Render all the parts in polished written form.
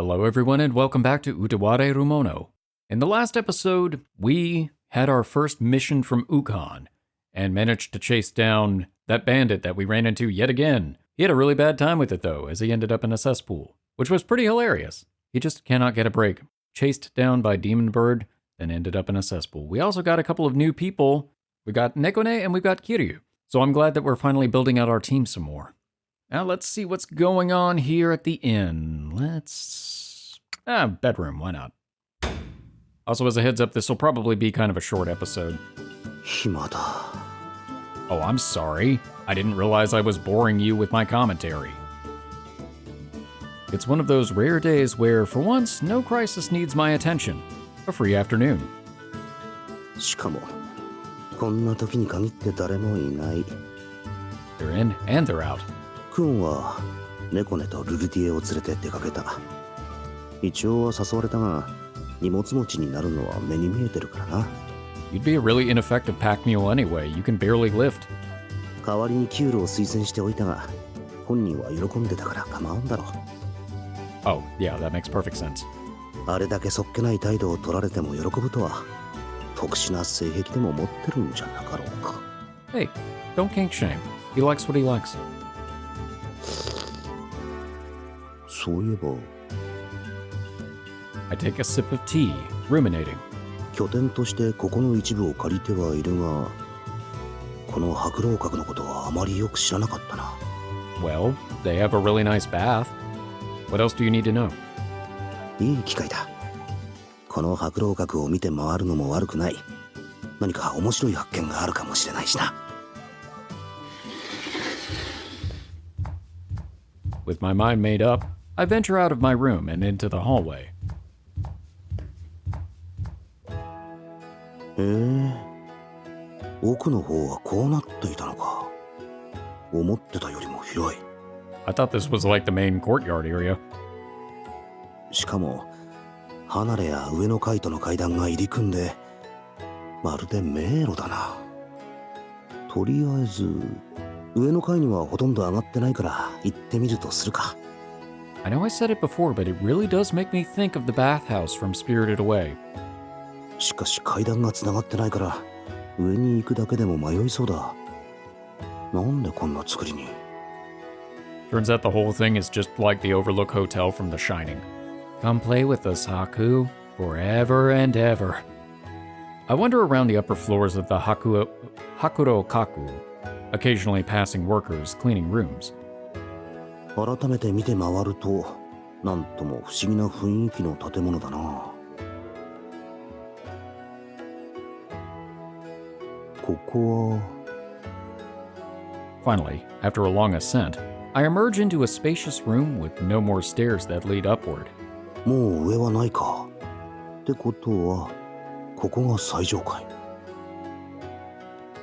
Hello everyone and welcome back to Utawarerumono. In the last episode, we had our first mission from Ukon and managed to chase down that bandit that we ran into yet again. He had a really bad time with it though, as he ended up in a cesspool, which was pretty hilarious. He just cannot get a break. Chased down by Demon Bird, then ended up in a cesspool. We also got a couple of new people. We got Nekone and we got Kiwru. So I'm glad that we're finally building out our team some more. Now let's see what's going on here at the inn. Bedroom, why not? Also, as a heads up, this will probably be kind of a short episode. Oh, I'm sorry. I didn't realize I was boring you with my commentary. It's one of those rare days where, for once, no crisis needs my attention. A free afternoon. しかも、こんな時に限って誰もいない。 They're in and they're out. クオンは猫ネとルルティエを連れて出かけた。一応は誘われたが、荷物持ちになるのは目に見えてるからな。You'd be a really ineffective pack mule anyway. You can barely lift. 代わりにキュールを推薦しておいたが、本人は喜んでたから構わんだろう。Oh, yeah, that makes perfect sense. あれだけそっけない態度を取られても喜ぶとは、特殊な性癖でも持ってるんじゃなかろうか。Hey, don't kink shame. He likes what he likes. そういえば、 I take a sip of tea, ruminating. 拠点としてここの一部を借りてはいるが、この白老閣のことはあまりよく知らなかったな。Well, they have a really nice bath. What else do you need to know? いい機会だ。この白老閣を見て回るのも悪くない。何か面白い発見があるかもしれないしな。With my mind made up, I venture out of my room and into the hallway. へえ、奥の方はこうなっていたのか。思ってたよりも広い。I thought this was like the main courtyard area. しかも、離れや上の階との階段が入り組んで、まるで迷路だな。とりあえず、上の階にはほとんど上がってないから行ってみるとするか。I know I said it before, but it really does make me think of the bathhouse from Spirited Away. しかし階段がつながってないから上に行くだけでも迷いそうだ。なんでこんな作りに。 Turns out the whole thing is just like the Overlook Hotel from The Shining. Come play with us, Haku, forever and ever. I wander around the upper floors of the Hakurokaku, occasionally passing workers cleaning rooms. 改めて見て回ると、なんとも不思議な雰囲気の建物だな。ここは Finally, after a long ascent, I emerge into a spacious room with no more stairs that lead upward. もう上はないか。ってことは、ここが最上階。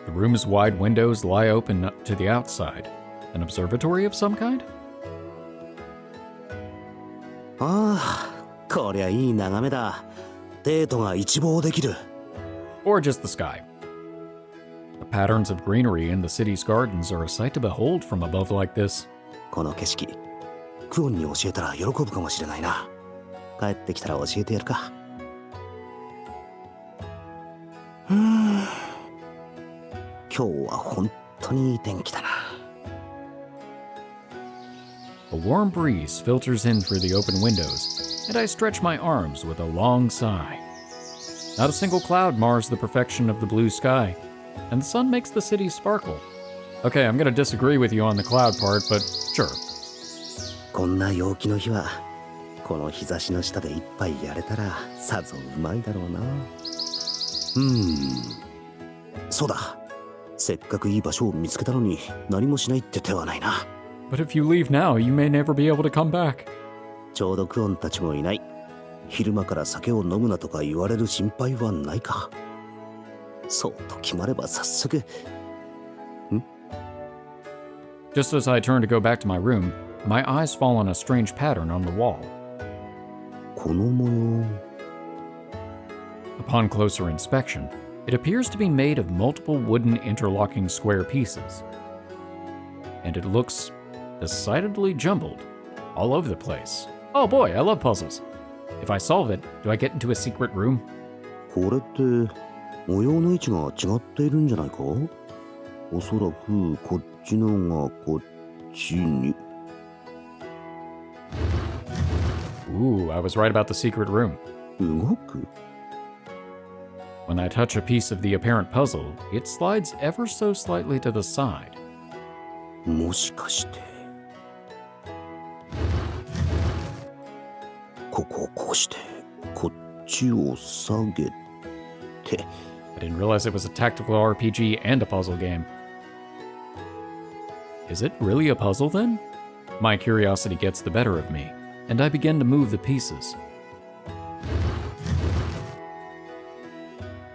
The room's wide windows lie open up to the outside. An observatory of some kind? ああ、こりゃいい眺めだ。デートが一望できる。Or just the sky. The patterns of greenery in the city's gardens are a sight to behold from above like this. この景色、クオンに教えたら喜ぶかもしれないな。帰ってきたら教えてやるか。今日は本当にいい天気だな。A warm breeze filters in through the open windows, and I stretch my arms with a long sigh. Not a single cloud mars the perfection of the blue sky, and the sun makes the city sparkle. Okay, I'm gonna disagree with you on the cloud part, but sure. こんな陽気の日は、この日差しの下で一杯やれたらさぞうまいだろうな。そうだ。せっかくいい場所を見つけたのに何もしないって手はないな。But if you leave now, you may never be able to come back. ちょうどクオンたちもいない。昼間から酒を飲むなとか言われる心配はないか。そうと決まれば早速。Just as I turn to go back to my room, my eyes fall on a strange pattern on the wall. この模様。Upon closer inspection, it appears to be made of multiple wooden interlocking square pieces. And it looks decidedly jumbled, all over the place. Oh boy, I love puzzles. If I solve it, do I get into a secret room? これって模様の位置が違っているんじゃないか？おそらくこっちのがこっちに。 Ooh, I was right about the secret room. 動く？ When I touch a piece of the apparent puzzle, it slides ever so slightly to the side. もしかしてここをこうしてこっちを下げて。 I didn't realize it was a tactical RPG and a puzzle game. Is it really a puzzle then? My curiosity gets the better of me, and I begin to move the pieces.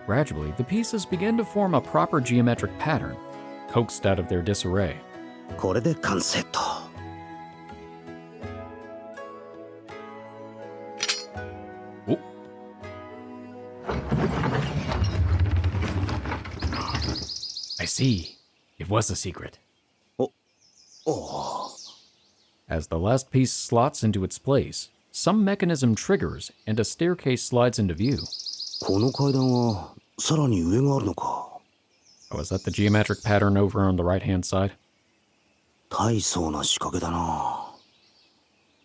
Gradually, the pieces begin to form a proper geometric pattern, coaxed out of their disarray. これで完成と。 Oh. I see. It was a secret. おお。 As the last piece slots into its place, some mechanism triggers and a staircase slides into view. この階段はさらに上があるのか。 Oh, is that the geometric pattern over on the right-hand side? 大層な仕掛けだな。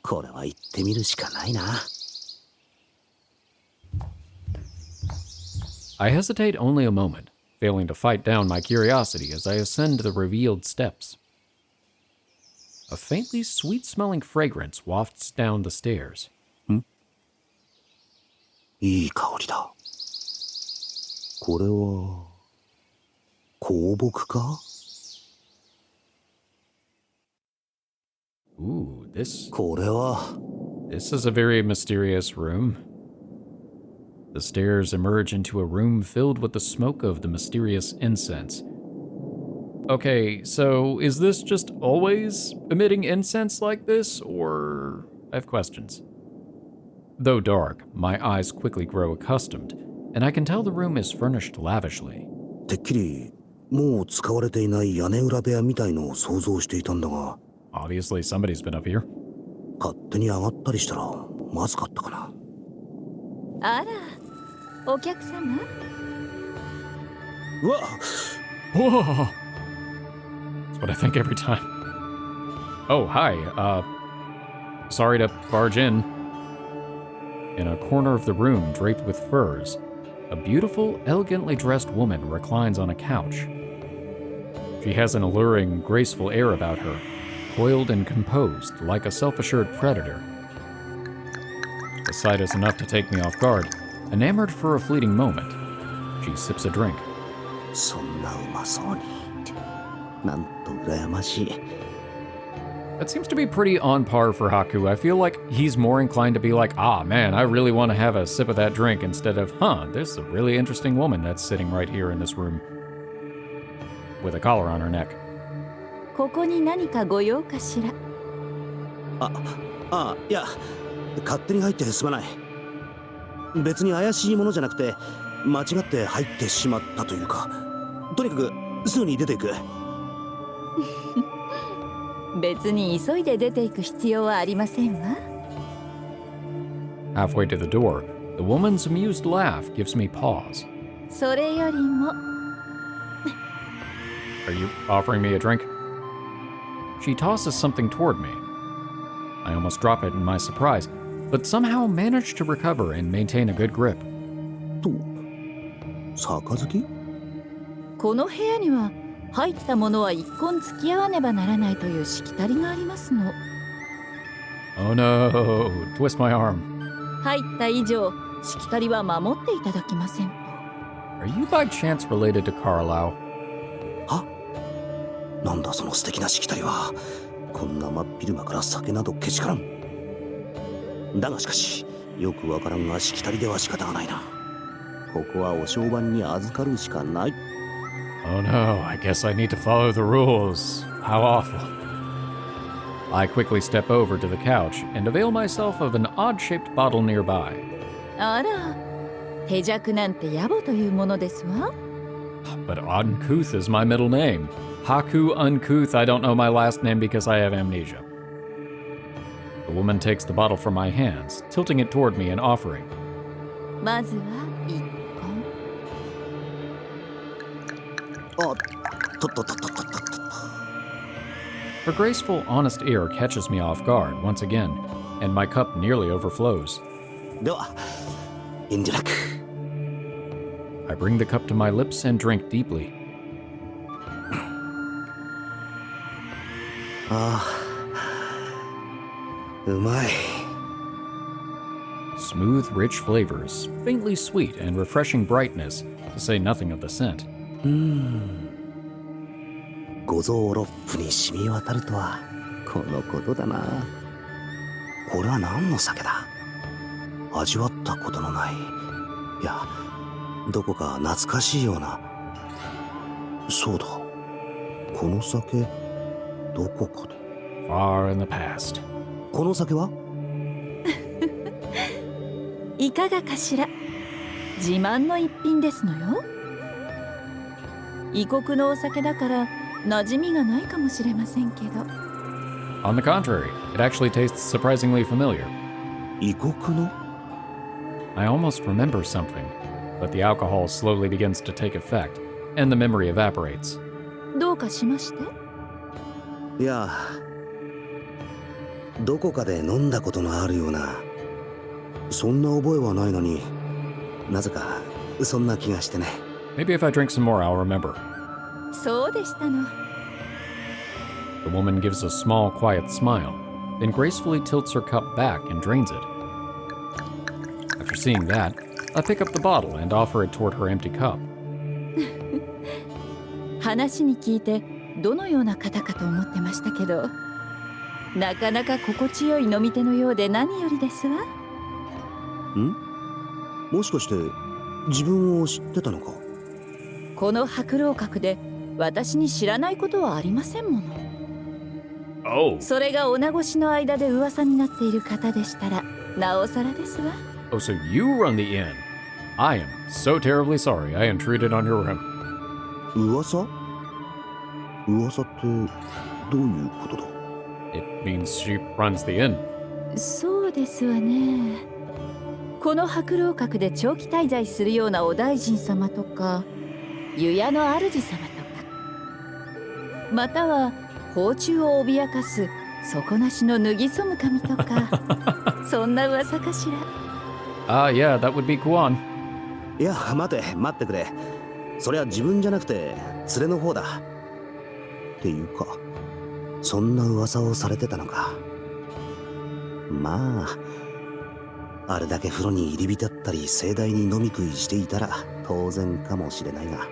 これは行ってみるしかないな。 I hesitate only a moment, failing to fight down my curiosity as I ascend the revealed steps. A faintly sweet-smelling fragrance wafts down the stairs. いい香りだ。これは香木か？ Ooh, this これは is a very mysterious room. The stairs emerge into a room filled with the smoke of the mysterious incense. Okay, so is this just always emitting incense like this, or I have questions. Though dark, my eyes quickly grow accustomed, and I can tell the room is furnished lavishly. てっきりもう使われていない屋根裏部屋みたいのを想像していたんだが、 Obviously, somebody's been up here. 勝手に上がったりしたらまずかったかな。あら、お客様？うわ！ Whoa! That's what I think every time. Oh, hi. Sorry to barge in. In a corner of the room draped with furs, a beautiful, elegantly dressed woman reclines on a couch. She has an alluring, graceful air about her, coiled and composed like a self-assured predator. The sight is enough to take me off guard, enamored for a fleeting moment. She sips a drink. そんなうまそうに。なんと羨ましい。 That seems to be pretty on par for Haku. I feel like he's more inclined to be like, ah, man, I really want to have a sip of that drink, instead of, there's a really interesting woman that's sitting right here in this room with a collar on her neck. ここに何かご用かしら？いや、勝手に入ってすまない。別に怪しいものじゃなくて、間違って入ってしまったというか、とにかくすぐに出ていく。別に急いで出ていく必要はありませんわ。Halfway to the door, the woman's amused laugh gives me pause. それよりも。 Are you offering me a drink? She tosses something toward me. I almost drop it in my surprise, but somehow manage to recover and maintain a good grip. と、杯？この部屋には入ったものは一本付き合わねばならないというしきたりがありますの。 Oh no, twist my arm. 入った以上、しきたりは守っていただきませんと。 Are you by chance related to Carlisle? は？なんだその素敵なしきたりは。こんな真っ昼間から酒などけしからん。だがしかし、よくわからんがしきたりでは仕方がないな。ここはお商売に預かるしかない。 Oh no, I guess I need to follow the rules. How awful. I quickly step over to the couch and avail myself of an odd-shaped bottle nearby. あら、手酌なんて野暮というものですわ。 But Uncouth is my middle name. Haku Uncouth, I don't know my last name because I have amnesia. The woman takes the bottle from my hands, tilting it toward me and offering. まずは一本。あ、とっとっとっとっとっとっと。 Her graceful, honest air catches me off guard once again, and my cup nearly overflows. では、遠慮なく。 I bring the cup to my lips and drink deeply. ああ、うまい。 Smooth, rich flavors, faintly sweet and refreshing brightness, to say nothing of the scent. 五臓六腑に染み渡るとはこのことだな。これは何の酒だ。味わったことのない、いや、どこか懐かしいような。そうだ、この酒どこかで。 Far in the past. この酒は？いかがかしら。自慢の一品ですのよ。異国のお酒だから馴染みがないかもしれませんけど。 On the contrary, it actually tastes surprisingly familiar. 異国の？ I almost remember something, but the alcohol slowly begins to take effect, and the memory evaporates. どうかしまして？いや、どこかで飲んだことのあるような。そんな覚えはないのに、なぜかそんな気がしてね。 Maybe if I drink some more, I'll remember. そうでしたの。 The woman gives a small, quiet smile, then gracefully tilts her cup back and drains it. After seeing that, I pick up the bottle and offer it toward her empty cup. 話に聞いてどのような方かと思ってましたけど、なかなか心地よい飲み手のようで何よりですわ。ん？もしかして自分を知ってたのか？この白老閣で私に知らないことはありませんもの。 Oh. それが女越しの間で噂になっている方でしたらなおさらですわ。 Oh, so you run the inn. I am so terribly sorry I intruded on your room. 噂？噂ってどういうことだ？ It means she runs the inn. そうですわね。この白老閣で長期滞在するようなお大臣様とか湯屋の主様とか、または芳忠を脅かす底なしの脱ぎそむ神とかそんな噂かしら。Ah, yeah, that would be Kuan. いや、待ってくれ。それは自分じゃなくて連れの方だ。っていうか、そんな噂をされてたのか。まあ、あれだけ風呂に入り浸ったり盛大に飲み食いしていたら当然かもしれないが。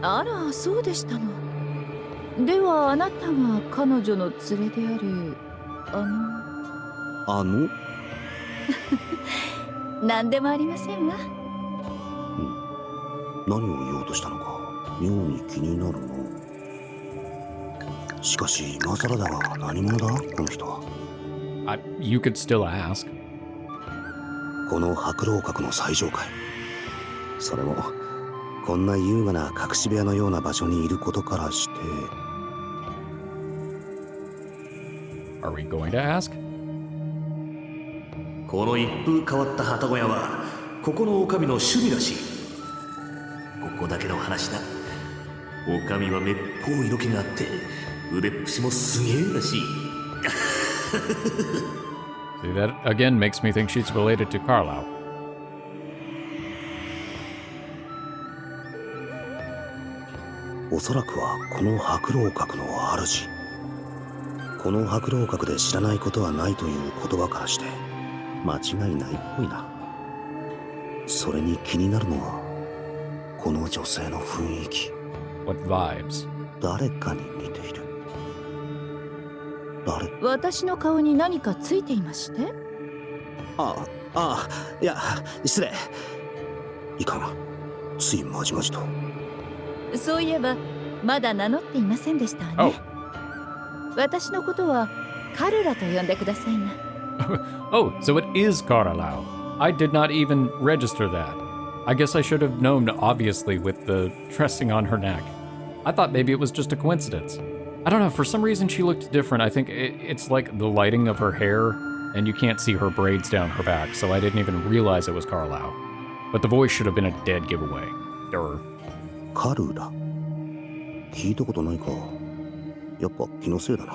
あら、そうでしたの。ではあなたが彼女の連れであるあの？何でもありませんわ。何を言おうとしたのか妙に気になるの。しかし今更だが何者だこの人は。You could still ask. この白老閣の最上階、それもこんな優雅な隠し部屋のような場所にいることからして。 Are we going to ask? この一風変わった旗小屋はここの女将の趣味らしい。ここだけの話だ。女将はめっぽう色気があって腕っぷしもすげえらしい。See, that again makes me think she's related to Carlisle. おそらくはこの白老閣の主。この白老閣で知らないことはないという言葉からして間違いないっぽいな。それに気になるのはこの女性の雰囲気。 What vibes? 誰かに似ている。誰？私の顔に何かついていまして？いや、失礼。いかん、ついまじまじと。そういえばまだ名乗っていませんでしたわね。私のことはカルラと呼んでくださいな。Oh, so it is Carlisle. I did not even register that. I guess I should have known, obviously, with the dressing on her neck. I thought maybe it was just a coincidence. I don't know, for some reason she looked different. I think it's like the lighting of her hair, and you can't see her braids down her back, so I didn't even realize it was Carlisle. But the voice should have been a dead giveaway. Durr. カルラ。聞いたことないか。やっぱ気のせいだな。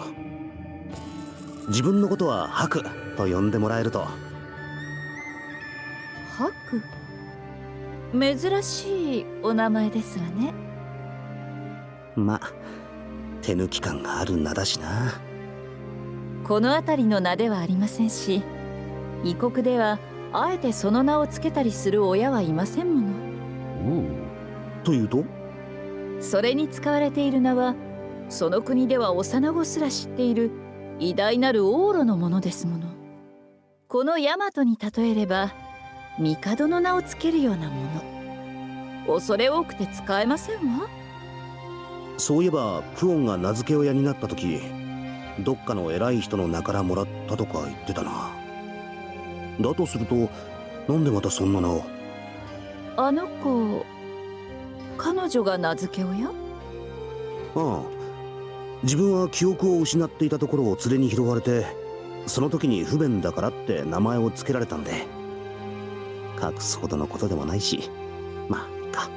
自分のことはハクと呼んでもらえると。ハク。珍しいお名前ですわね。まあ、手抜き感がある名だしな。この辺りの名ではありませんし、異国ではあえてその名をつけたりする親はいませんもの。というと？それに使われている名は、その国では幼子すら知っている偉大なる王路のものですもの。このヤマトに例えれば、帝の名をつけるようなもの。恐れ多くて使えませんわ。そういえばクオンが名付け親になった時、どっかの偉い人の名からもらったとか言ってたな。だとすると、なんでまたそんな名を？あの子、彼女が名付け親？ああ、自分は記憶を失っていたところを連れに拾われて、その時に不便だからって名前を付けられたんで、隠すほどのことでもないし、まあいいか。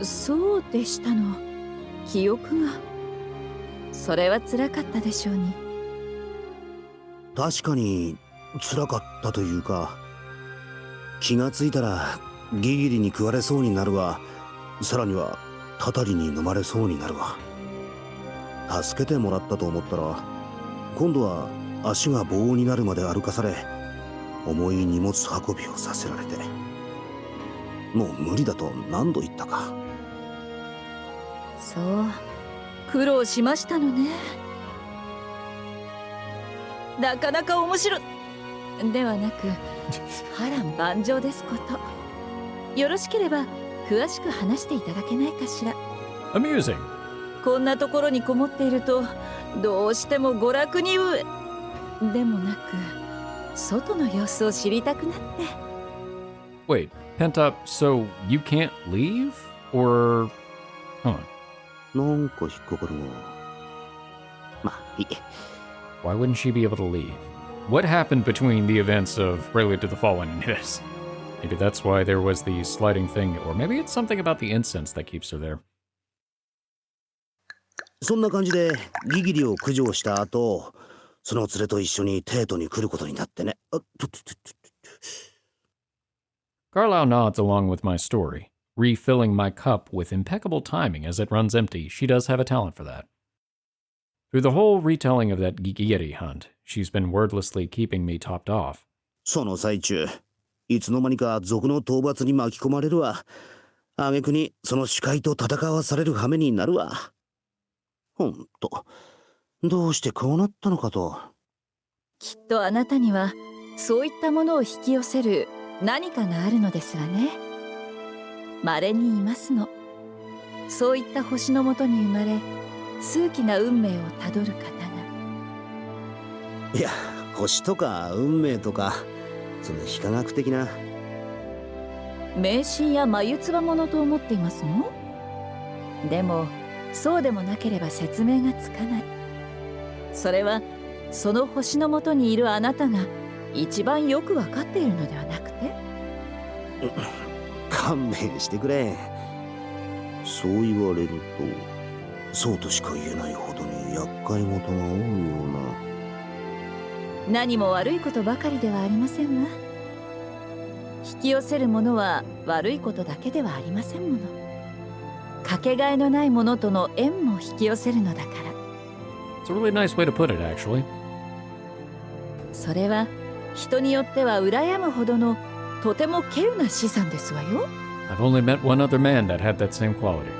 そうでしたの。記憶が。それは辛かったでしょうに。確かに辛かったというか、気がついたらギギリに食われそうになるわ。さらにはタタリに飲まれそうになるわ。助けてもらったと思ったら、今度は足が棒になるまで歩かされ、重い荷物運びをさせられて、もう無理だと何度言ったか。そう、苦労しましたのね。なかなか面白ではなく波乱万丈ですこと。よろしければ詳しく話していただけないかしら。 Amusing. こんなところにこもっていると、どうしても娯楽にでもなく、外の様子を知りたくなって。 Wait, Penta, so you can't leave? Or... Huh. なんか引っかかるな。まあいい。Why wouldn't she be able to leave? What happened between the events of Prelude to the Fallen and this? Maybe that's why there was the sliding thing, or maybe it's something about the incense that keeps her there. そんな感じでギギリを駆除した後、その連れと一緒にテートに来ることになってね。Carlisle nods along with my story, refilling my cup with impeccable timing as it runs empty. She does have a talent for that. Through the whole retelling of that Gigiri hunt, she's been wordlessly keeping me topped off. その最中、いつの間にか賊の討伐に巻き込まれるわ。挙句にその視界と戦わされる羽目になるわ。ほんと、どうしてこうなったのかと。きっとあなたにはそういったものを引き寄せる何かがあるのですわね。稀にいますの。そういった星のもとに生まれ、数奇な運命をたどる方が。いや、星とか運命とか、その非科学的な。迷信や眉唾ものと思っていますの？でもそうでもなければ説明がつかない。それはその星のもとにいるあなたが一番よくわかっているのではなくて？勘弁してくれ。そう言われると、そうとしか言えないほどに厄介事が多いような。何も悪いことばかりではありませんわ。引き寄せるものは悪いことだけではありませんもの。かけがえのないものとの縁も引き寄せるのだから。It's a really nice way to put it, actually. それは人によっては羨むほどのとても稀有な資産ですわよ。I've only met one other man that had that same quality.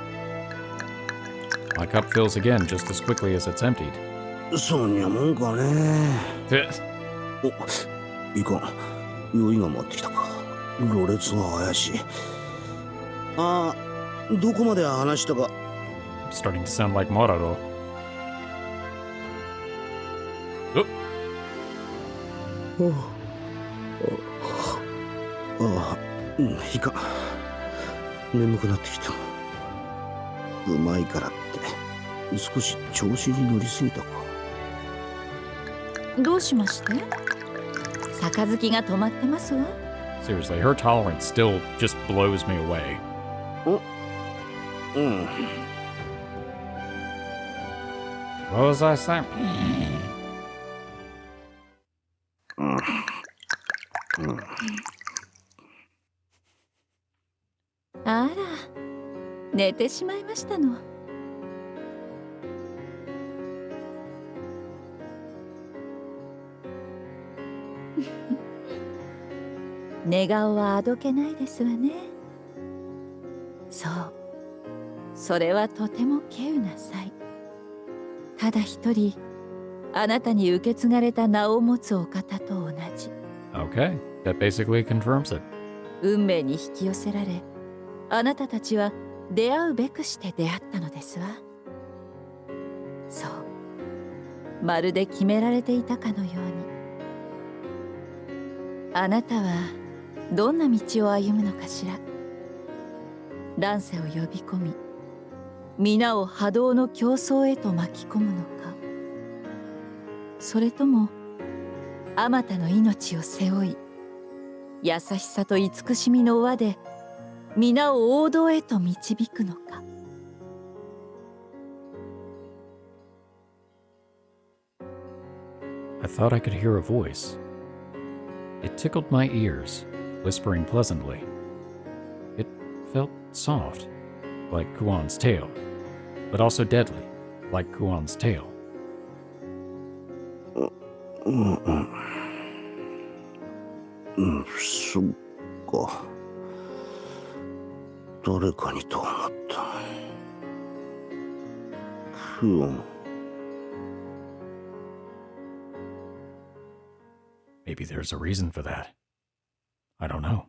My cup fills again just as quickly as it's emptied. そんなもんかね。お、いかん。酔いが回ってきたか。ろれつが怪しい。ああ、どこまで話したか。I'm starting to sound like Moraro. Oh. ああ、いかん。眠くなってきた。うまいからって少し調子に乗りすぎたか。どうしまして？杯が止まってますわ。 Seriously, her tolerance still just blows me away. うん。 What was I saying? あら、寝てしまいましたの。寝顔はあどけないですわね。そう、それはとても稀有な才。ただ一人、あなたに受け継がれた名を持つお方と同じ。 Okay, that basically confirms it. 運命に引き寄せられ、あなたたちは出会うべくして出会ったのですわ。そう、まるで決められていたかのように。あなたはどんな道を歩むのかしら。乱世を呼び込み、皆を波動の競争へと巻き込むのか、それともあまたの命を背負い、優しさと慈しみの輪で皆を王道へと導くのか。I thought I could hear a voice. It tickled my ears, whispering pleasantly. It felt soft, like Kuan's tail, but also deadly, like Kuan's tail. そっか。誰かにと思った。クオン。Maybe there's a reason for that. I don't know.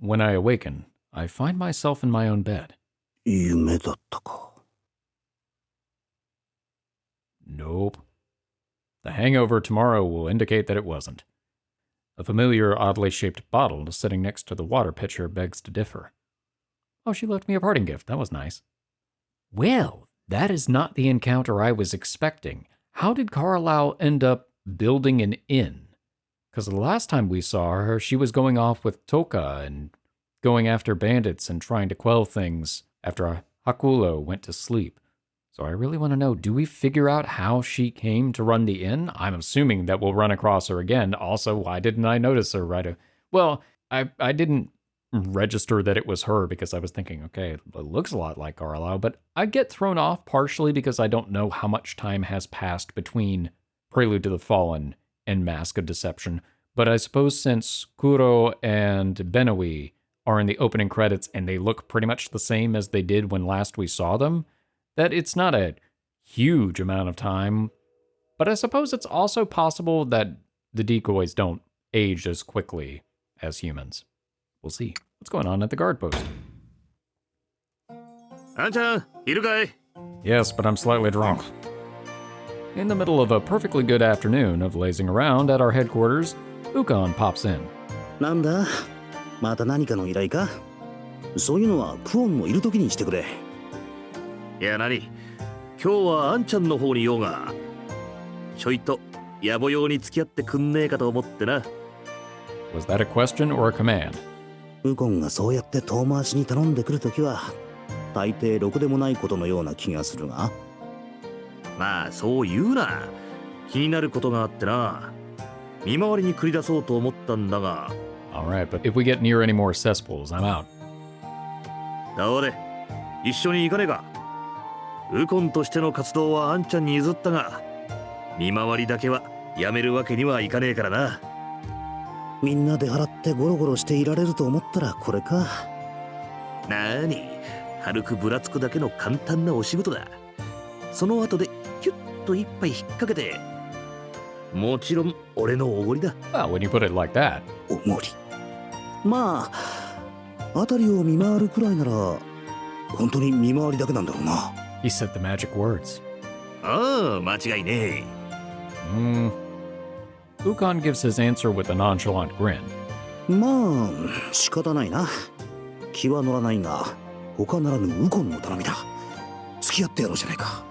When I awaken, I find myself in my own bed. 夢だったか。Nope. The hangover tomorrow will indicate that it wasn't. A familiar, oddly shaped bottle sitting next to the water pitcher begs to differ. Oh, she left me a parting gift. That was nice. Well, that is not the encounter I was expecting. How did Carlisle end up building an inn? Because the last time we saw her, she was going off with Toka and going after bandits and trying to quell things after Hakulo went to sleep. So I really want to know, do we figure out how she came to run the inn? I'm assuming that we'll run across her again. Also, why didn't I notice her right away? Well, I didn't register that it was her because I was thinking, okay, it looks a lot like Carlisle, but I get thrown off partially because I don't know how much time has passed between Prelude to the Fallen and Mask of Deception. But I suppose since Kuro and Benowi are in the opening credits and they look pretty much the same as they did when last we saw them, that it's not a huge amount of time. But I suppose it's also possible that the decoys don't age as quickly as humans. We'll see. What's going on at the guard post? Anchan, iru kai? Yes, but I'm slightly drunk. In the middle of a perfectly good afternoon of lazing around at our headquarters, Ukon pops in. なんだ？また何かの依頼か？そういうのはクオンのいる時にしてくれ。いや何？今日はアンちゃんの方に用が。ちょいと野暮用に付き合ってくんねえかと思ってな。Was that a question or a command? ウコンがそうやって遠回しに頼んでくるときは、大抵ろくでもないことのような気がするが。まあそう言うな。気になることがあってな。見回りに繰り出そうと思ったんだが。Alright, but if we get near any more cesspools, I'm out. どうで、一緒に行かねえか。ウコンとしての活動はアンちゃんに譲ったが、見回りだけはやめるわけにはいかねえからな。みんな出払ってゴロゴロしていられると思ったらこれか。なーに、軽くぶらつくだけの簡単なお仕事だ。その後でキュッと一杯引っ掛けて、もちろん俺のおごりだ。Well, when you put it like that. おごり。まあ、辺りを見回るくらいなら、本当に見回りだけなんだろうな。He said the magic words. ああ、間違いねえ。Ukon gives his answer with a nonchalant grin. まあ、仕方ないな。気は乗らないが、他ならぬウコンの頼みだ。き合ってやろうじゃないか。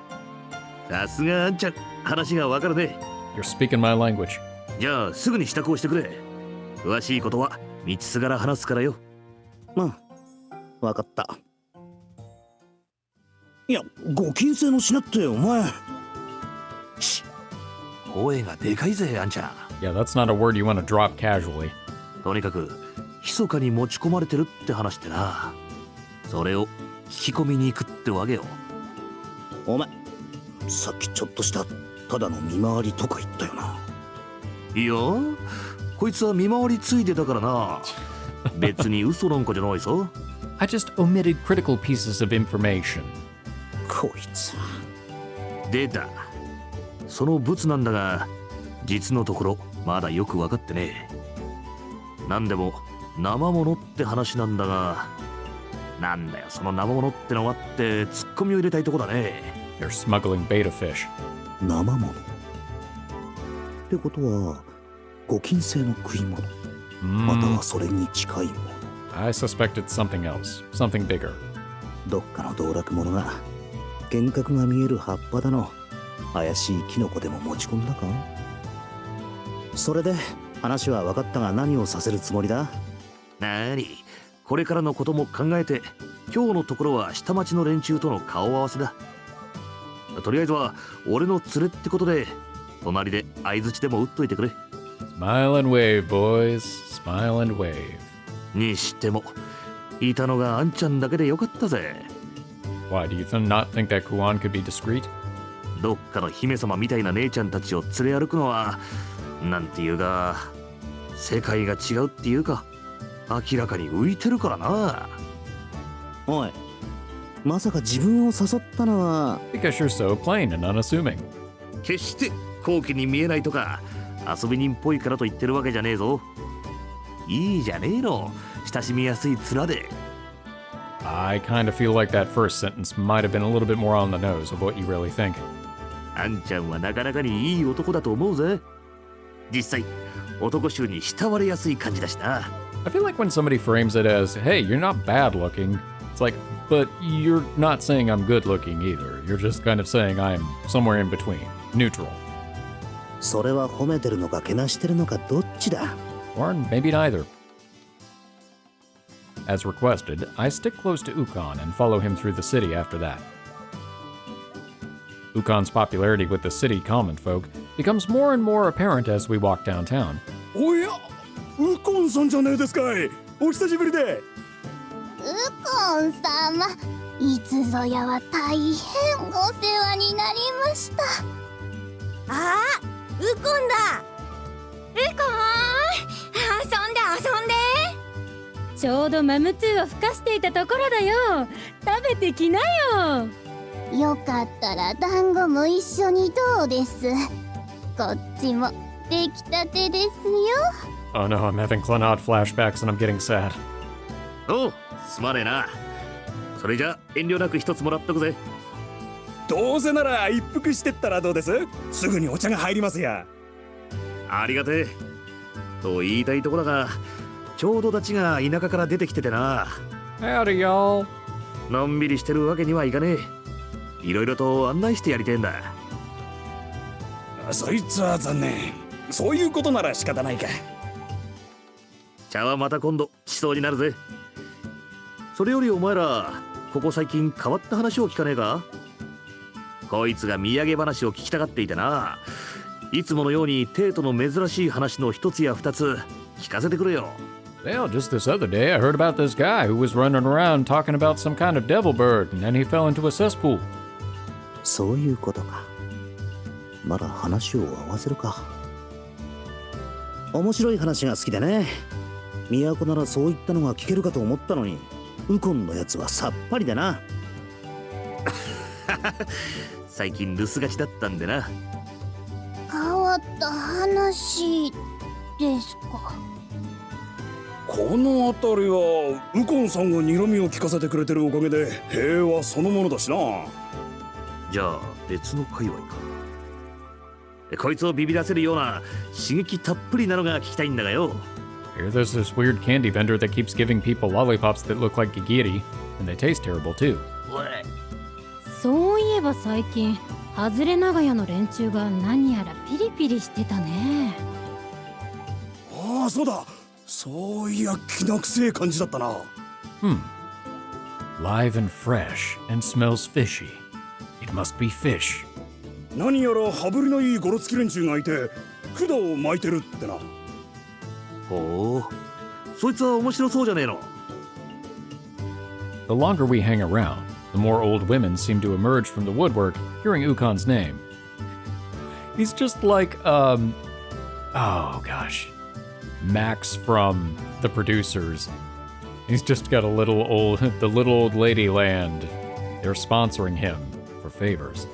さすがあんちゃん、話がわかるね。 You're speaking my language. じゃあすぐに支度をしてくれ。詳しいことは道すがら話すからよ。まあ、わかった。いや、ご金星の品ってお前。声がでかいぜ、あんちゃん。 Yeah, that's not a word you want to drop casually. とにかく密かに持ち込まれてるって話ってな。それを聞き込みに行くってわけよ。お前、さっきちょっとしたただの見回りとか言ったよな。いや、こいつは見回りついでだからな。別に嘘なんかじゃないぞ。I just omitted critical pieces of information. こいつ。出た。そのブツなんだが、実のところまだよく分かってねえ。なんでも生物って話なんだが、なんだよその生物ってのはってツッコミを入れたいとこだね。 They're smuggling beta fish. 生物ってことはご金星の食い物、またはそれに近いもの。 I suspect it's something else, something bigger. どっかの道楽者が幻覚が見える葉っぱだの怪しいキノコでも持ち込んだか。それで話は分かったが、何をさせるつもりだ。なに、これからのことも考えて、今日のところは下町の連中との顔合わせだ。とりあえずは俺の連れってことで、隣で相づちでも打っといてくれ。 Smile and wave, boys. Smile and wave. にしてもいたのがあんちゃんだけでよかったぜ。 Why, do you not think that Kuan could be discreet? どっかの姫様みたいな姉ちゃんたちを連れ歩くのは、なんていうか世界が違うっていうか、明らかに浮いてるからな。おい、まさか自分を誘ったのは。 Because you're so plain and unassuming. 決して高貴に見えないとか遊び人っぽいからと言ってるわけじゃねえぞ。いいじゃねえの、親しみやすい面で。 I kind of feel like that first sentence might have been a little bit more on the nose of what you really think. あんちゃんはなかなかにいい男だと思うぜ。実際男衆に慕われやすい感じだしな。 I feel like when somebody frames it as, hey, you're not bad looking, it's like, but you're not saying I'm good looking either. You're just kind of saying I'm somewhere in between, neutral. それは褒めてるのかけなしてるのかどっちだ。 Or maybe neither. As requested, I stick close to Ukon and follow him through the city after that. Ukon's popularity with the city common folk becomes more and more apparent as we walk downtown. おや、ウコンさんじゃねえですかい。お久しぶりで。ウコン様、いつぞやは大変お世話になりました。ああ、ウコンだ。ウコン、遊んで遊んで。ちょうどマムツーをふかしていたところだよ。食べてきなよ。よかったら団子も一緒にどうです。こっちも出来たてですよ。 Oh no, I'm having Clannad flashbacks and I'm getting sad. おう、すまねえな。それじゃ遠慮なく一つもらっとくぜ。どうせなら一服してったらどうです。すぐにお茶が入りますや。ありがてえと言いたいとこだが、ちょうどたちが田舎から出てきててな。 Howdy, y'all. のんびりしてるわけにはいかねえ。いろいろと案内してやりてえんだ。そいつは残念。そういうことなら仕方ないか。茶はまた今度しそうになるぜ。それよりお前ら、ここ最近変わった話を聞かねえか。こいつが土産話を聞きたがっていてな。いつものようにテートの珍しい話の一つや二つ聞かせてくれよ。 Well, just this other day, I heard about this guy who was running around talking about some kind of devil bird, and then he fell into a cesspool. そういうことか。まだ話を合わせるか。面白い話が好きでね。都ならそういったのが聞けるかと思ったのに、ウコンのやつはさっぱりでな。最近留守がちだったんでな。変わった話ですか。この辺りはウコンさんが睨みを聞かせてくれてるおかげで平和そのものだしな。じゃあ別の界隈か。こいつをビビらせるような刺激たっぷりなのが聞きたいんだがよ。 Here there's this weird candy vendor that keeps giving people lollipops that look like gigiri, and they taste terrible too. そういえば最近外れ長屋の連中が何やらピリピリしてたね。ああ、そうだ。そういや、きな臭い感じだったな。Live and fresh and smells fishy. It must be fish. 何やら羽振りのいいゴロつき連中がいて管を巻いてるってな。ほう、そいつは面白そうじゃねえの。The longer we hang around, the more old women seem to emerge from the woodwork hearing Ukon's name. He's just like, oh gosh, Max from The Producers. He's just got the little old lady land. They're sponsoring him for favors.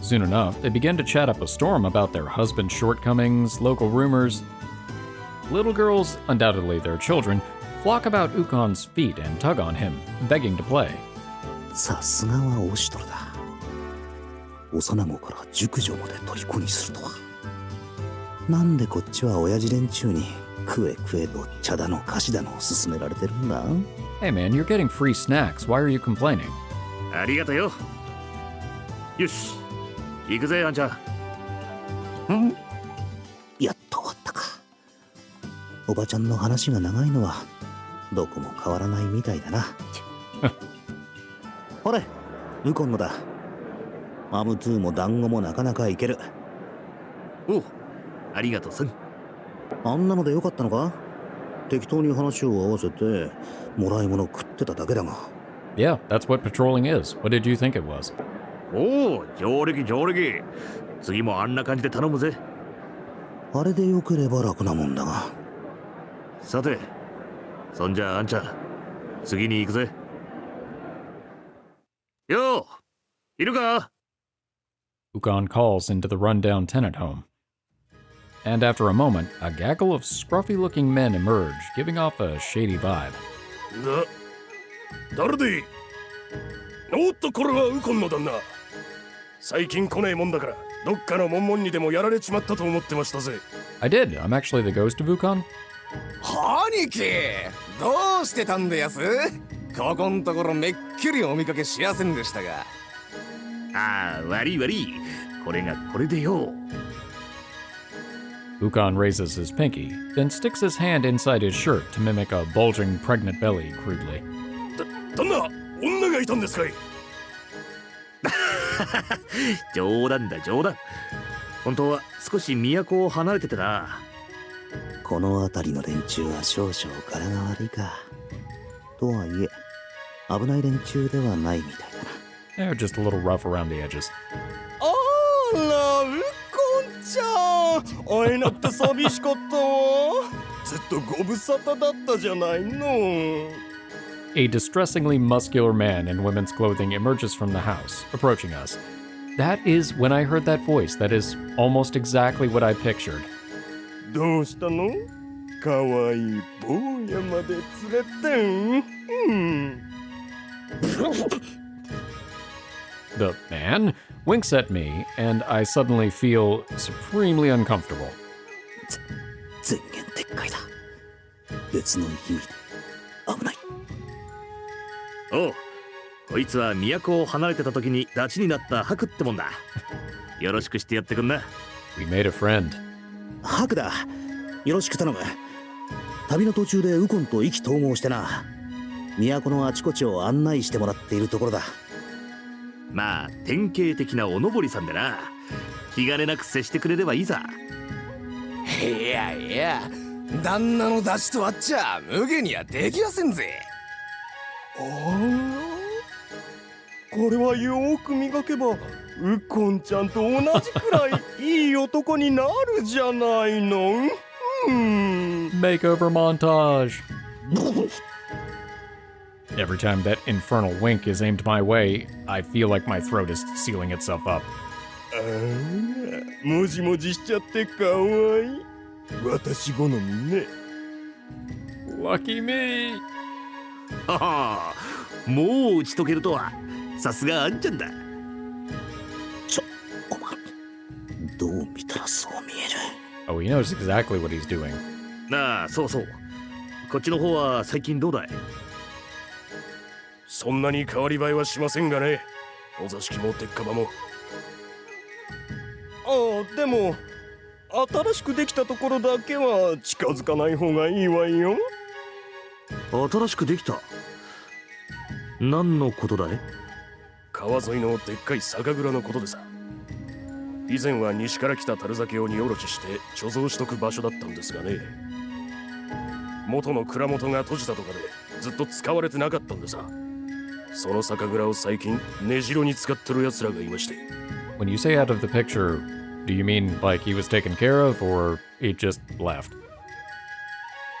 Soon enough, they begin to chat up a storm about their husband's shortcomings, local rumors. Little girls, undoubtedly their children, flock about Ukon's feet and tug on him, begging to play. さすがはオシトルだ。幼子から熟女まで虜にするとは。なんでこっちは親父連中に食え食えと茶だの菓子だの勧められてるんだ？ Hey man, you're getting free snacks. Why are you complaining? ありがとよ。よし、行くぜ、あんちゃん。やっと終わったか。おばちゃんの話が長いのはどこも変わらないみたいだな。ほれ、ウコンのだ。アムトゥーも団子もなかなかいける。おう、ありがとうさん。あんなのでよかったのか？適当に話を合わせてもらい物食ってただけだが。Yeah, that's what patrolling is. What did you think it was? おお、上出来上出来。次もあんな感じで頼むぜ。あれでよければ楽なもんだが。さて、そんじゃあんちゃん、次に行くぜ。よう、いるか？ Ukon calls into the rundown tenant home. And after a moment, a gaggle of scruffy-looking men emerge, giving off a shady vibe. 誰でいい？おっと、これはウコンの旦那。最近来ねえもんだから、どっかのモンモンにでもやられちまったと思ってましたぜ。I did. I'm actually the ghost of Ukon. 兄貴、どうしてたんでやす？ここんところめっきりお見かけしやせんでしたが。ああ、悪い悪い。これがこれでよ。Ukon raises his pinky, then sticks his hand inside his shirt to mimic a bulging pregnant belly crudely. 旦那、女がいたんですかい？冗談だ冗談。本当は少し都を離れててな。この辺りの連中は少々柄が悪いか。とはいえ、危ない連中ではないみたいだな。They're just a little rough around the edges. あら、ウコンちゃん、会えなくて寂しかったわ。ずっとご無沙汰だったじゃないの。A distressingly muscular man in women's clothing emerges from the house, approaching us. That is, when I heard that voice, that is almost exactly what I pictured. どうしたの？かわいい坊やまで連れて。The man winks at me, and I suddenly feel supremely uncomfortable. 前言撤回だ。別の意味で危ない。おう、こいつは都を離れてた時にダチになったハクってもんだ。よろしくしてやってくんな。We made a friend. ハクだ。よろしく頼む。旅の途中でウコンと意気投合してな。都のあちこちを案内してもらっているところだ。まあ典型的なおのぼりさんでな。気兼ねなく接してくれればいいさ。いやいや、旦那の出しとあっちゃ無下にはできやせんぜ。あら、これはよーく磨けばウコンちゃんと同じくらいいい男になるじゃないの。Makeover montage. Every time that infernal wink is aimed my way, I feel like my throat is sealing itself up. あら、もじもじしちゃってかわいい。私好みね。Lucky me. はは、もう打ち解けるとはさすがあんちゃんだ。お前、どう見たらそう見える。 Oh, he knows exactly what he's doing. なあ、そうそう。こっちの方は最近どうだい？そんなに変わり映えはしませんがね。お座敷も鉄火場も。ああ、でも新しくできたところだけは近づかない方がいいわよ。新しくできた。何のことだい？川沿いのでっかい酒蔵のことでさ。以前は西から来た樽酒を荷下ろしして貯蔵しとく場所だったんですがね。元の蔵元が閉じたとかでずっと使われてなかったんでさ。その酒蔵を最近根城に使ってる奴らがいまして。When you say out of the picture, do you mean like he was taken care of or he just left?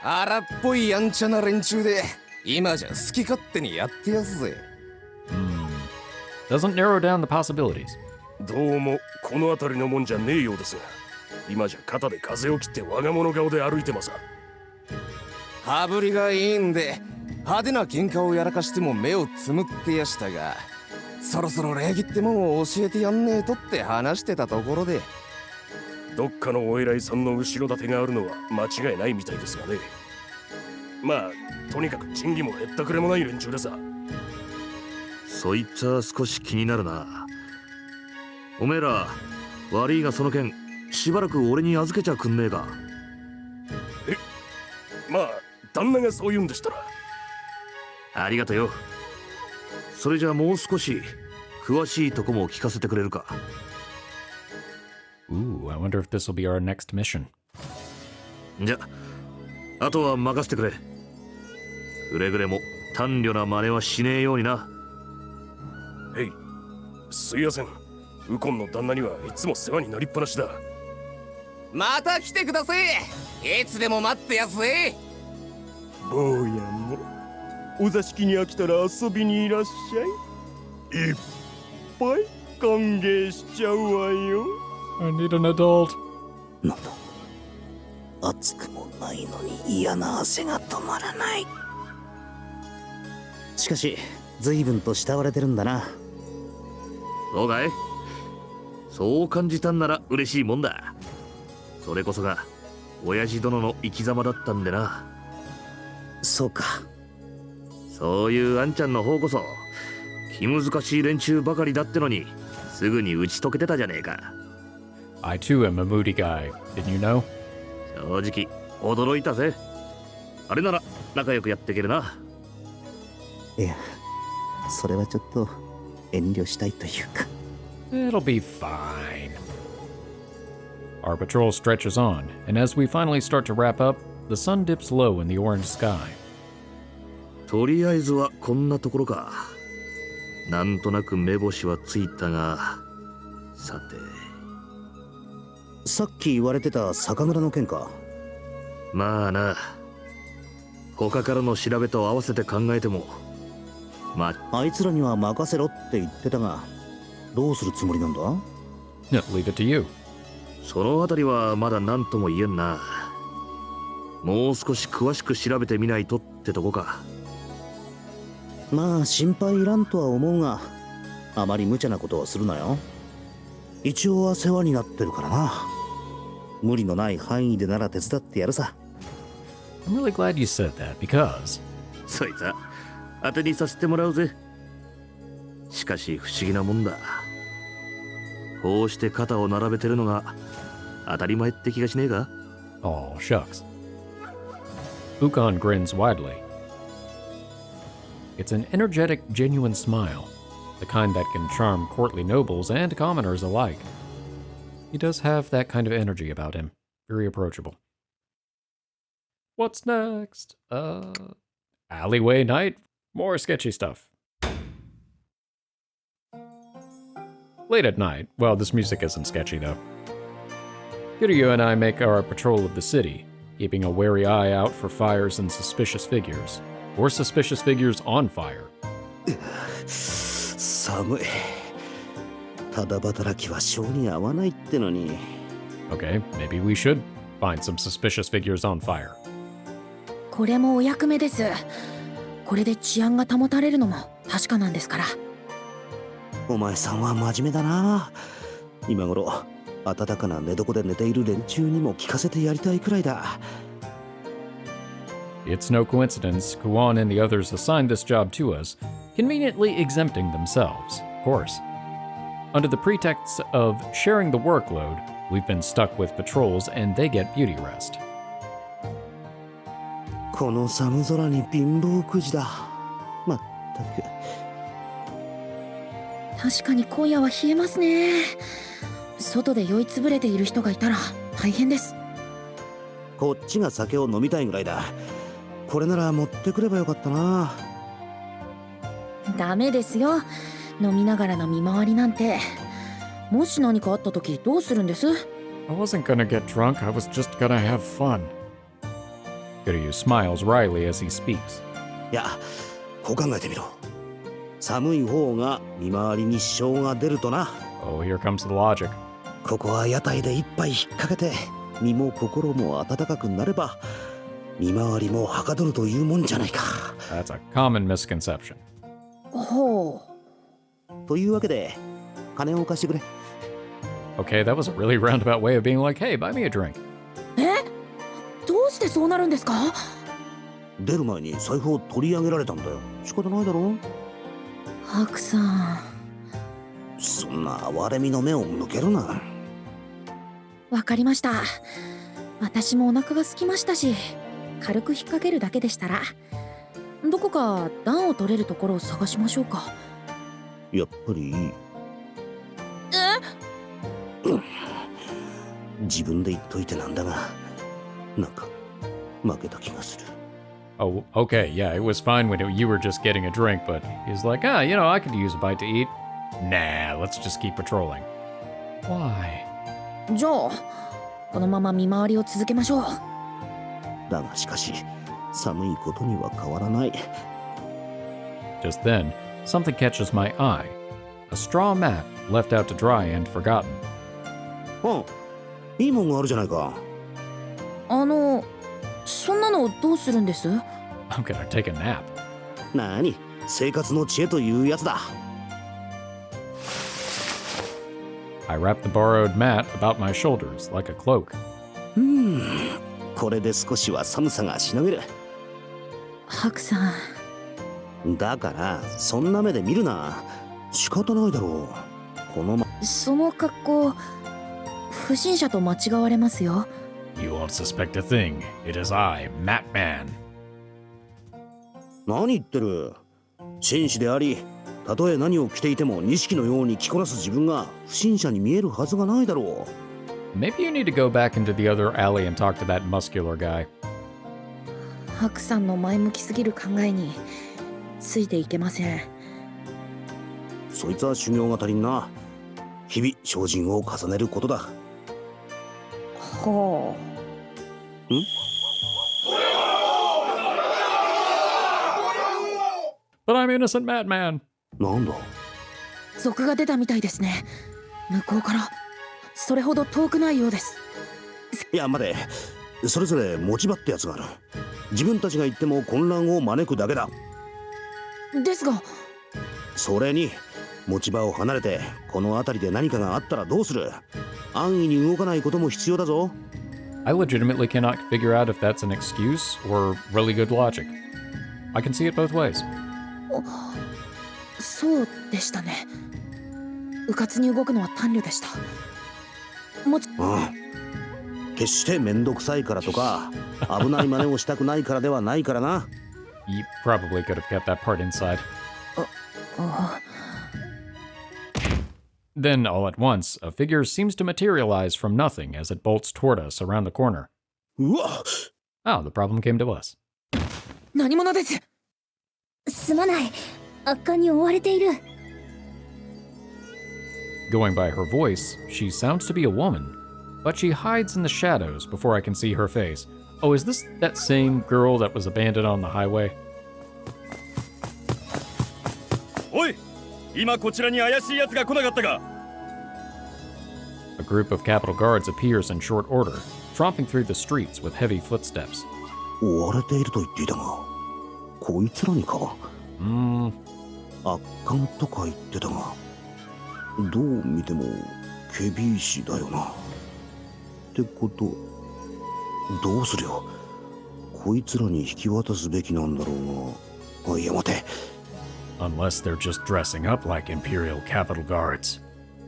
荒っぽいやんちゃな連中で今じゃ好き勝手にやってやすぜ。Doesn't narrow down the possibilities. どうもこの辺りのもんじゃねえようですが、今じゃ肩で風を切って我が物顔で歩いてます。羽振りがいいんで派手な喧嘩をやらかしても目をつむってやしたが、そろそろ礼儀ってもんを教えてやんねえとって話してたところで。どっかのお偉いさんの後ろ盾があるのは間違いないみたいですがね。まあとにかく仁義もへったくれもない連中でさ。そいつは少し気になるな。おめえら悪いがその件しばらく俺に預けちゃくんねえか。まあ旦那がそう言うんでしたら。ありがとよ。それじゃあもう少し詳しいとこも聞かせてくれるか。Ooh, I wonder if this will be our next mission. じゃあとは任せてくれ。くれぐれも短慮な真似はしねえようにな。へい、すいやせん。ウコンの旦那にはいつも世話になりっぱなしだ。また来てください。いつでも待ってやすぜ。坊やもお座敷に飽きたら遊びにいらっしゃい。いっぱい歓迎しちゃうわよ。I need an adult. なんだ、暑くもないのに嫌な汗が止まらない。しかし随分と慕われてるんだな。そうかい？そう感じたんなら嬉しいもんだ。それこそが親父殿の生き様だったんでな。そうか。そういうあんちゃんの方こそ気難しい連中ばかりだってのにすぐに打ち解けてたじゃねえか。I too am a moody guy. Didn't you know? 正直驚いたぜ。あれなら仲良くやっていけるな。いや、それはちょっと遠慮したいというか。It'll be fine. Our patrol stretches on, and as we finally start to wrap up, the sun dips low in the orange sky. とりあえずはこんなところか。なんとなく目星はついたが、さて。さっき言われてた酒蔵の件か。まあな。他からの調べと合わせて考えても、あいつらには任せろって言ってたが、どうするつもりなんだ？ Leave it to you. そのあたりはまだ何とも言えんな。もう少し詳しく調べてみないとってとこか。まあ心配いらんとは思うが、あまり無茶なことはするなよ。一応は世話になってるからな。無理のない範囲でなら手伝ってやるさ。I'm really glad you said that because... そいつは当てにさせてもらうぜ。しかし不思議なもんだ。こうして肩を並べてるのが当たり前って気がしねえか？ Oh, shucks. Ukon grins widely. It's an energetic, genuine smile, the kind that can charm courtly nobles and commoners alike. He does have that kind of energy about him. Very approachable. What's next? Alleyway night? More sketchy stuff. Late at night, well, this music isn't sketchy though. Kiryu and I make our patrol of the city, keeping a wary eye out for fires and suspicious figures. Or suspicious figures on fire. 寒い。ただ働きは性に合わないってのに。Okay, maybe we should find some suspicious figures on fire. これもお役目です。これで治安が保たれるのも確かなんですから。お前さんは真面目だな。今頃暖かな寝床で寝ている連中にも聞かせてやりたいくらいだ。It's no coincidence Ukon and the others assigned this job to us, conveniently exempting themselves, of course. Under the pretext of sharing the workload, we've been stuck with patrols and they get beauty rest. この寒空に貧乏くじだ。まったく。確かに今夜は冷えますね。外で酔いつぶれている人がいたら大変です。こっちが酒を飲みたいぐらいだ。これなら持ってくればよかったな。ダメですよ。飲みながらの見回りなんて。もし何かあった時どうするんです？ I wasn't gonna get drunk, I was just gonna have fun. Kiryu smiles wryly as he speaks. いや、こう考えてみろ。寒い方が見回りに支障が出るとな。Oh, here comes the logic. ここは屋台で一杯引っ掛けて、身も心も温かくなれば、見回りもはかどるというもんじゃないか。That's a common misconception. ほう。というわけで、金を貸してくれ。Okay, that was a really roundabout way of being like, hey, buy me a drink. どうしてそうなるんですか？出る前に財布を取り上げられたんだよ。仕方ないだろ。ハクさん。そんな哀れみの目を向けるな。わかりました。私もお腹が空きましたし、軽く引っ掛けるだけでしたら、どこか暖を取れるところを探しましょうか。やっぱりいい。自分で言っといてなんだが、なんか負けた気がする。Oh, okay, yeah, it was fine when you were just getting a drink, but he's like, I could use a bite to eat. Nah, let's just keep patrolling. Why? じゃあ、このまま見回りを続けましょう。だがしかし、寒いことには変わらない。Just then, something catches my eye. A straw mat left out to dry and forgotten. あ、いいもんがあるじゃないか。そんなのどうするんです？ I'm gonna take a nap. なに、生活の知恵というやつだ。I wrap the borrowed mat about my shoulders like a cloak. これで少しは寒さがしのげる。ハクさん。だから、そんな目で見るな。仕方ないだろう。その格好、不審者と間違われますよ。You won't suspect a thing. It is I, Matman. 何言ってる。紳士であり、たとえ何を着ていても錦のように着こなす自分が不審者に見えるはずがないだろう。Maybe you need to go back into the other alley and talk to that muscular guy. ハクさんの前向きすぎる考えについていけません。そいつは修行が足りんな。日々精進を重ねることだ。ほう。But I'm innocent Matman. なんだ。賊が出たみたいですね。向こうからそれほど遠くないようです。いや待て、それぞれ持ち場ってやつがある。自分たちが言っても混乱を招くだけだ。ですが、それに持ち場を離れてこの辺りで何かがあったらどうする。安易に動かないことも必要だぞ。I legitimately cannot figure out if that's an excuse or really good logic. I can see it both ways. そうでしたね。迂闊に動くのは短慮でした。決して面倒くさいからとか危ない真似をしたくないからではないからな。You probably could have kept that part inside. Then, all at once, a figure seems to materialize from nothing as it bolts toward us around the corner. うわっ。 Oh, the problem came to us. 何者です？すまない。悪化に追われている。Going by her voice, she sounds to be a woman, but she hides in the shadows before I can see her face. Oh, is this that same girl that was abandoned on the highway? おい、今こちらに怪しいやつが来なかったか。 A group of Capitol guards appears in short order, tromping through the streets with heavy footsteps. 追われていると言っていたが、こいつらにか。悪漢とか言ってたが、どう見てもケビー氏だよな。ってこと、どうするよ。こいつらに引き渡すべきなんだろうが。いや待て。 Unless they're just dressing up like Imperial Capitol guards.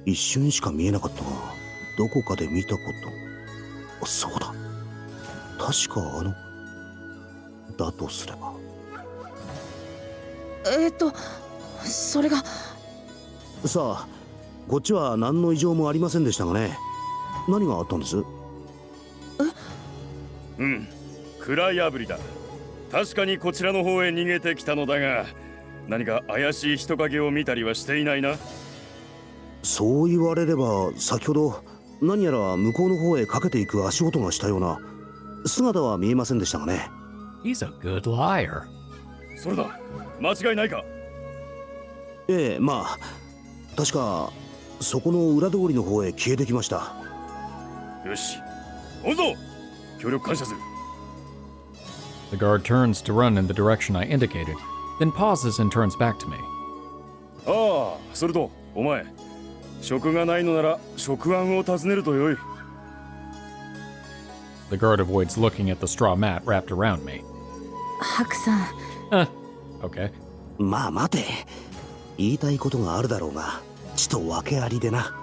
一瞬しか見えなかったが、どこかで見たこと。そうだ、確かだとすれば。それが。さあ、こっちは何の異常もありませんでしたがね。何があったんです？蔵破りだ。確かにこちらの方へ逃げてきたのだが、何か怪しい人影を見たりはしていないな。そう言われれば、先ほど何やら向こうの方へかけていく足音がしたような。姿は見えませんでしたがね。 He's a good liar. それだ、間違いないか？ええ、まあ確かそこの裏通りの方へ消えてきました。よし、おんぞ、協力感謝する。The guard turns to run in the direction I indicated, then pauses and turns back to me. ああ、それとお前、職がないのなら職案を尋ねるとよい。The guard avoids looking at the straw mat wrapped around me. ハクさん。Okay. まあ待て、言いたいことがあるだろうが、ちと訳ありでな。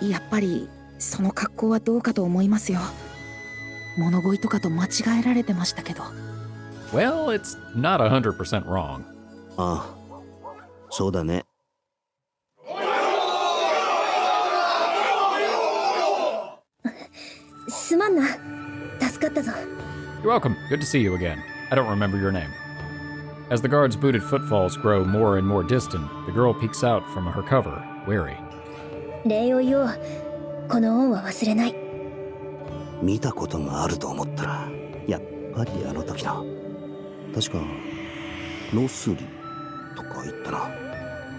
やっぱりその格好はどうかと思いますよ。物乞いとかと間違えられてましたけど。Well, it's not 100% wrong. ああ、そうだね。すまんな、助かったぞ。 You're welcome. Good to see you again. I don't remember your name. As the guard's booted footfalls grow more and more distant, the girl peeks out from her cover, wary. 礼を言おう。この恩は忘れない。見たことがあると思ったら、やっぱりあの時な。確かノスリとか言ったな。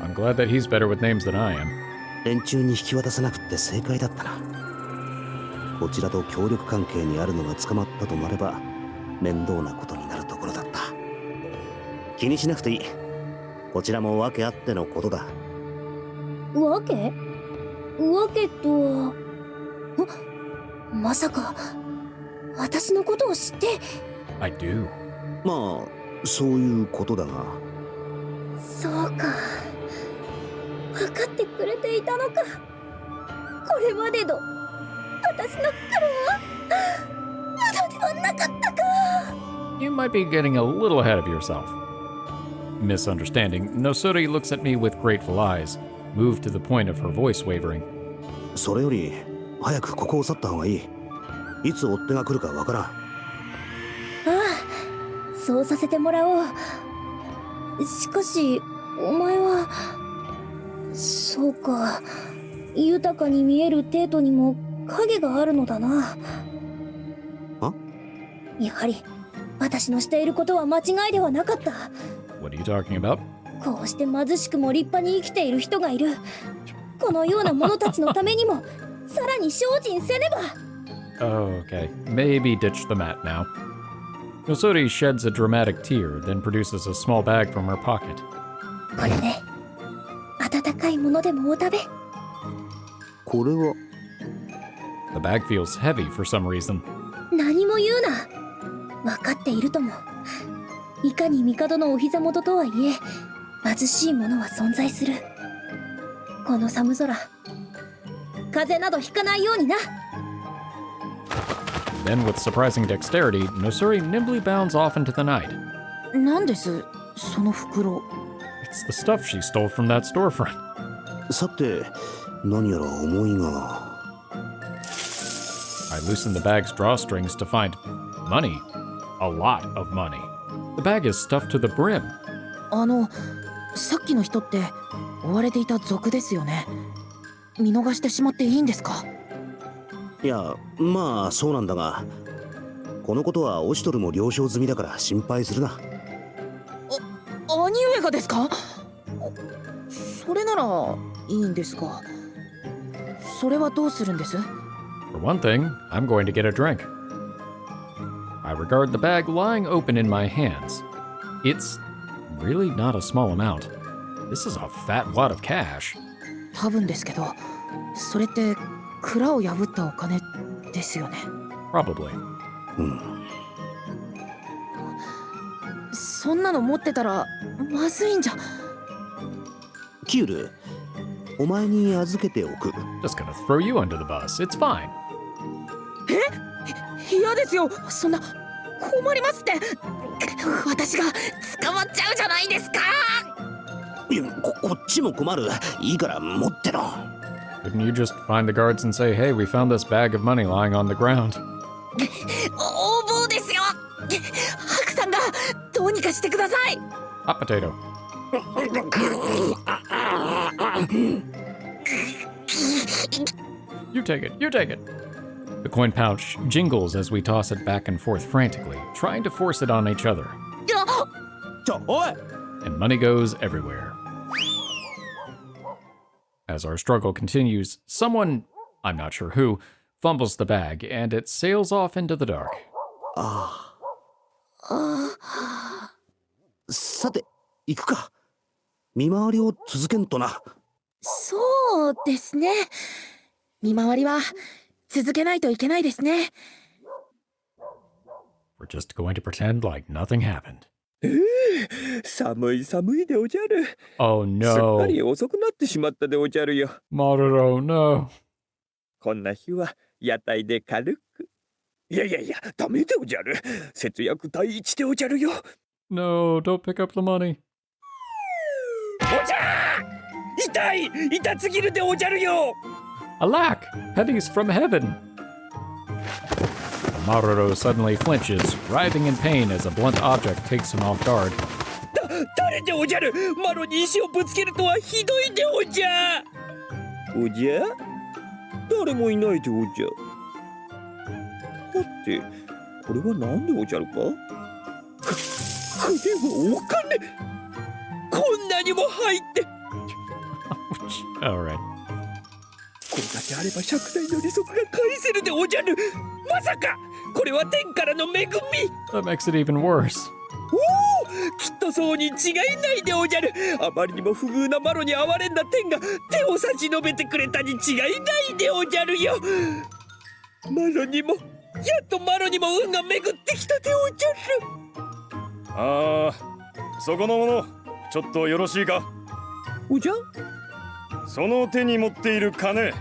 I'm glad that he's better with names than I am. 連中に引き渡さなくって正解だったな。こちらと協力関係にあるのが捕まったとなれば面倒なことになるところだった。気にしなくていい。こちらも訳あってのことだ。訳とは。まさか私のことを知って。 I do. まあそういうことだが。そうか、分かってくれていたのか。これまでの私の苦労は無駄ではなかったか。 You might be getting a little ahead of yourself. Misunderstanding, Nosori looks at me with grateful eyes, moved to the point of her voice wavering. それより早くここを去った方がいい。いつ追っ手が来るかわからん。ああ、そうさせてもらおう。しかしお前は。そうか、豊かに見えるテートにも影があるのだな。やはり私のしていることは間違いではなかった。 What are you talking about? こうして貧しくも立派に生きている人がいる。このような者たちのためにもさらに精進せねば。 Oh, okay. Maybe ditch the mat now. Nosori sheds a dramatic tear, then produces a small bag from her pocket. これで温かいものでもお食べ。これは。 The bag feels heavy for some reason. 何も言うな。分かっているとも。いかに帝のお膝元とはいえ貧しい者は存在する。この寒空、風邪などひかないようにな。 Then, with surprising dexterity, Nosori nimbly bounds off into the night. なんですその袋。 It's the stuff she stole from that storefront. さて、何やら思いが。 I loosen the bag's drawstrings to find money. A lot of money. The bag is stuffed to the brim. さっきの人って追われていた賊ですよね。見逃してしまっていいんですか？いや、まあそうなんだが、このことはオシトルも了承済みだから心配するな。兄上がですか？それならいいんですが、それはどうするんです？ For one thing, I'm going to get a drink. I regard the bag lying open in my hands. It's really not a small amount. This is a fat wad of cash. 多分ですけど、それって蔵を破ったお金ですよね。 Probably. そんなの持ってたらまずいんじゃ。キュール、お前に預けておく。 Just gonna throw you under the bus. It's fine. 嫌ですよ。そんな困りますって。私が捕まっちゃうじゃないですか。いや、こっちも困る。いいから持ってろ。 Couldn't you just find the guards and say, hey, we found this bag of money lying on the ground? 横暴ですよ。ハクさんがどうにかしてください。 Hot potato. You take it. You take it. The coin pouch jingles as we toss it back and forth frantically, trying to force it on each other. ちょ、おい。 And money goes everywhere. As our struggle continues, someone, I'm not sure who, fumbles the bag and it sails off into the dark. さて、行くか。見回りを続けんとな。そうですね。見回りは続けないといけないですね。 We're just going to pretend like nothing happened. 寒い寒いでおじゃる。 Oh すっ no. かり遅くなってしまったでおじゃるよ。 Maruro, no. こんな日は屋台で軽く。いや、ダメでおじゃる。節約第一でおじゃるよ。 No, don't pick up the money. おじゃー！痛すぎるでおじゃるよ。 Alack! Pennies from heaven! Maruro suddenly flinches, writhing in pain as a blunt object takes him off guard. 誰でおじゃる。マロに石をぶつけるとはひどいでおじゃ。おじゃ？誰もいないでおじゃ。はて、これは何でおじゃるか？これはお金。こんなにも入って。 Alright. これだけあれば100台の利息が返せるでおじゃる。まさかこれは天からの恵み。 That makes it even worse. おお、きっとそうに違いないでおじゃる。あまりにも不遇なマロに哀れんだ天が手を差し伸べてくれたに違いないでおじゃるよ。マロにも、やっとマロにも運が巡ってきたでおじゃる。ああ、そこの者、ちょっとよろしいか。おじゃ？その手に持っている金、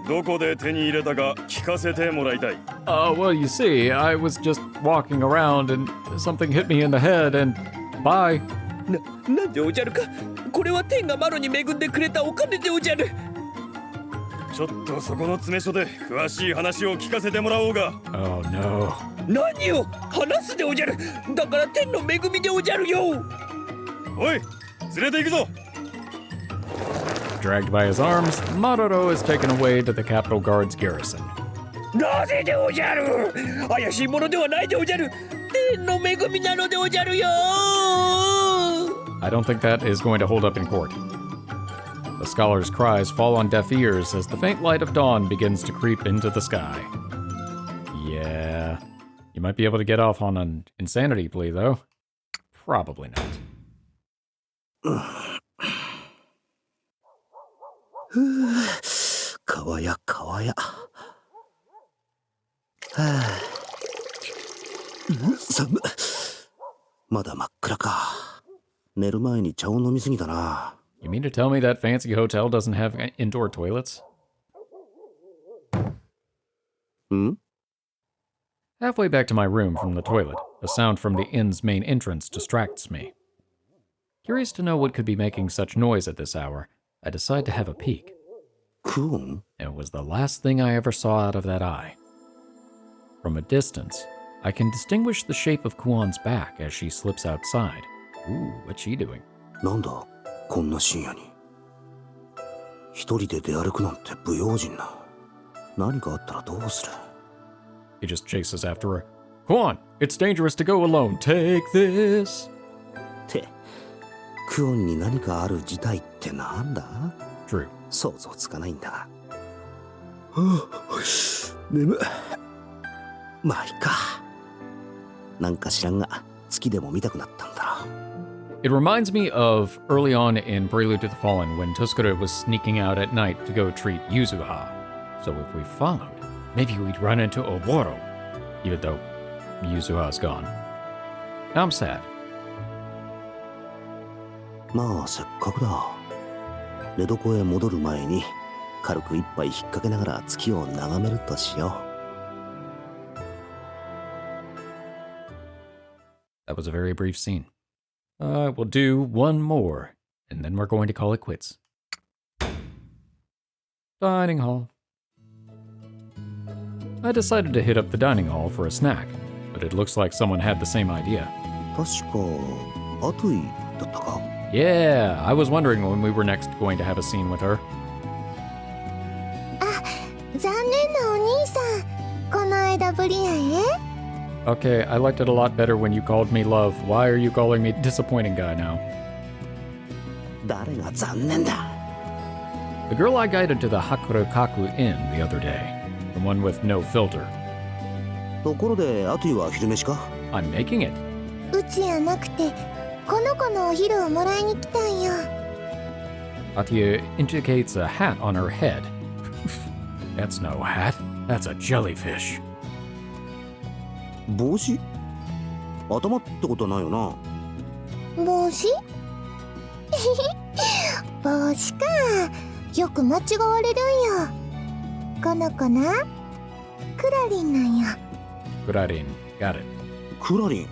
どこで手に入れたか聞かせてもらいたい。Well, you see, I was just walking around and something hit me in the head and bye. なんでおじゃるか。これは天がマロに恵んでくれたお金でおじゃる。ちょっとそこの詰め所で詳しい話を聞かせてもらおうが。 Oh no. 何を話すでおじゃる。だから天の恵みでおじゃるよ。おい、連れて行くぞ。 Dragged by his arms, Maruro is taken away to the Capitol Guard's garrison. なぜでおじゃる。怪しいものではないでおじゃる。天の恵みなのでおじゃるよ。 I don't think that is going to hold up in court. The scholar's cries fall on deaf ears as the faint light of dawn begins to creep into the sky. Yeah, you might be able to get off on an insanity plea, though. Probably not. 川や川や。はあ、寒っ。まだ真っ暗か。寝る前に茶を飲みすぎたな。 You mean to tell me that fancy hotel doesn't have indoor toilets? ん？ Halfway back to my room from the toilet, a sound from the inn's main entrance distracts me. Curious to know what could be making such noise at this hour, I decide to have a peek. クオン？ It was the last thing I ever saw out of that eye. From a distance, I can distinguish the shape of Kuon's back as she slips outside. Ooh, what's she doing? なんだこんな深夜に。一人で出歩くなんて不用心な。何かあったらどうする？ He just chases after her. Kuon, it's dangerous to go alone. Take this. ってクオンに何かある事態ってなんだ？ True. 想像つかないんだ。はあ、眠っ。まあいいか。なんか知らんが月でも見たくなったんだろう。 It reminds me of early on in Prelude to the Fallen when Tuskura was sneaking out at night to go treat Yuzuha. So if we followed, maybe we'd run into Oboro, even though Yuzuha's gone. Now I'm sad. まあせっかくだ。寝床へ戻る前に軽く一杯引っ掛けながら月を眺めるとしよう。 That was a very brief scene. We'll do one more, and then we're going to call it quits. Dining hall. I decided to hit up the dining hall for a snack, but it looks like someone had the same idea. 確かアトゥイだったか。 Yeah, I was wondering when we were next going to have a scene with her. 残念なお兄さん、この間ぶりやえ。 Okay, I liked it a lot better when you called me love. Why are you calling me disappointing guy now? 誰が残念だ。 The girl I guided to the Hakurokaku Inn the other day. The one with no filter. ところでアトゥイは昼飯か？ I'm making it. うちやなくて、この子のお昼をもらいに来たんよ。 Atuy indicates a hat on her head. That's no hat. That's a jellyfish. 帽子？頭ってことないよな。帽子帽子か。よく間違われるんよ。この子な、クラリンなんよ。 Kurarin. Got it. クラリン？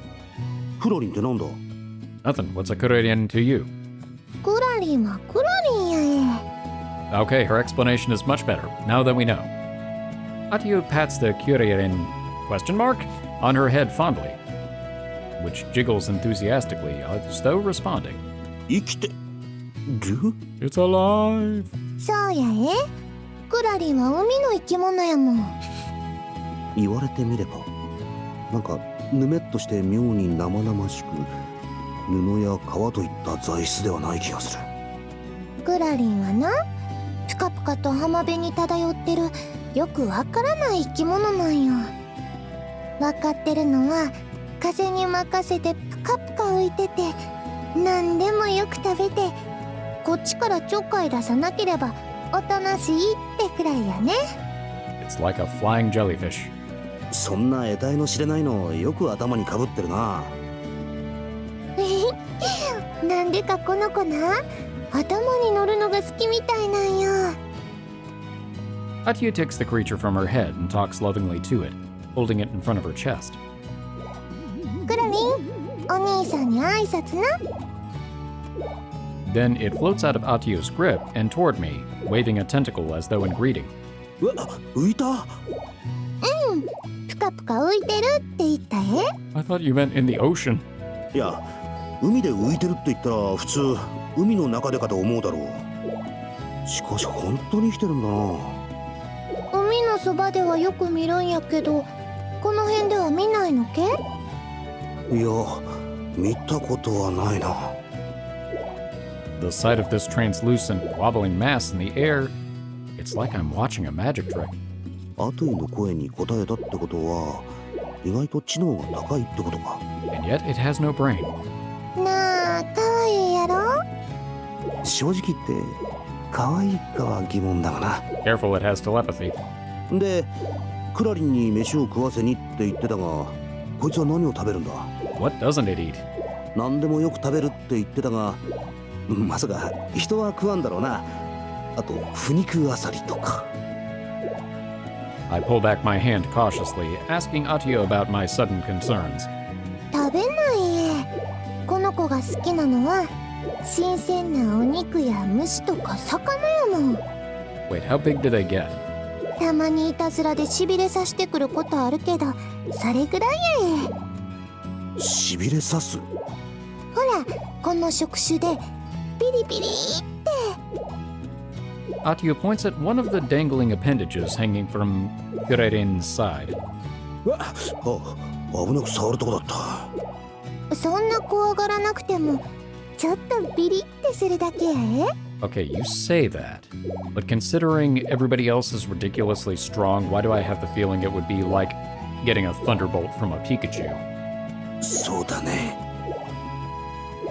クラリンってなんだ？ Nothing. What's a Kurarin to you? クラリンはクラリンやえ。 Okay, her explanation is much better, now that we know. Atuy pats the Kurarin on her head fondly, which jiggles enthusiastically as though responding. 生きてる？ It's alive! そうやえ。クラリンは海の生き物やもん。言われてみれば、なんかぬめっとして妙に生々しく、布や皮といった材質ではない気がする。クラリンはな、プカプカと浜辺に漂ってるよくわからない生き物なんよ。わかってるのは風に任せてプカプカ浮いてて、何でもよく食べて、こっちからちょっかい出さなければおとなしいってくらいやね。 It's like a flying jellyfish. そんな得体の知れないのよく頭にかぶってるな。なんでかこの子な、頭に乗るのが好きみたいなんよ。 Atuy takes the creature from her head and talks lovingly to it, holding it in front of her chest. クラリン、お兄さんに挨拶な。 Then it floats out of Atuy's grip and toward me, waving a tentacle as though in greeting. うわ、浮いた。プカプカ浮いてるって言ったえ。 I thought you meant in the ocean. いや、海で浮いてるって言ったら普通海の中でかと思うだろう。しかし本当に生きてるんだな。海のそばではよく見るんやけど、この辺では見ないのけ？いや、見たことはないな。 The sight of this translucent, wobbling mass in the air, it's like I'm watching a magic trick. アトゥイの声に答えたってことは意外と知能が高いってことか。 And yet it has no brain. なあ、かわいいやろ。正直言って可愛いかは疑問だがな。 Careful, it has telepathy. で、クラリンに飯を食わせにって言ってたが、こいつは何を食べるんだ？ What doesn't it eat? 何でもよく食べるって言ってたが、まさか人は食わんだろうな。あと腐肉あさりとか。 I pull back my hand cautiously, asking Atuy about my sudden concerns. 食べないえ。この子が好きなのは新鮮なお肉や虫とか魚やもん。 Wait, how big do they get? たまにいたずらでしびれさしてくることあるけど、それぐらいやえ。しびれさす？ほら、この触手でピリピリって。 Atuy points at one of the dangling appendages hanging from Kurarin's side. あ、危なく触るとこだった。そんな怖がらなくてもちょっとビリってするだけやえ。 Okay, you say that, but considering everybody else is ridiculously strong, why do I have the feeling it would be like getting a thunderbolt from a Pikachu? そうだね。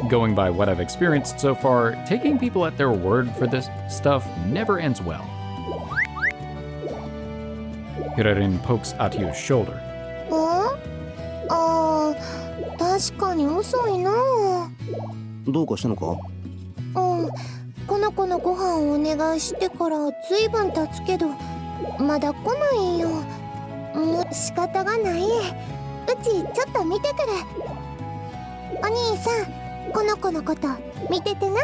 Going by what I've experienced so far, taking people at their word for this stuff never ends well. Kurarin pokes Atuy's shoulder. あ確かに遅いな。どうかしたのか？うん、この子のご飯をお願いしてからずいぶん経つけどまだ来ないよ。もう仕方がない。うちちょっと見てくる。お兄さん、この子のこと見ててな。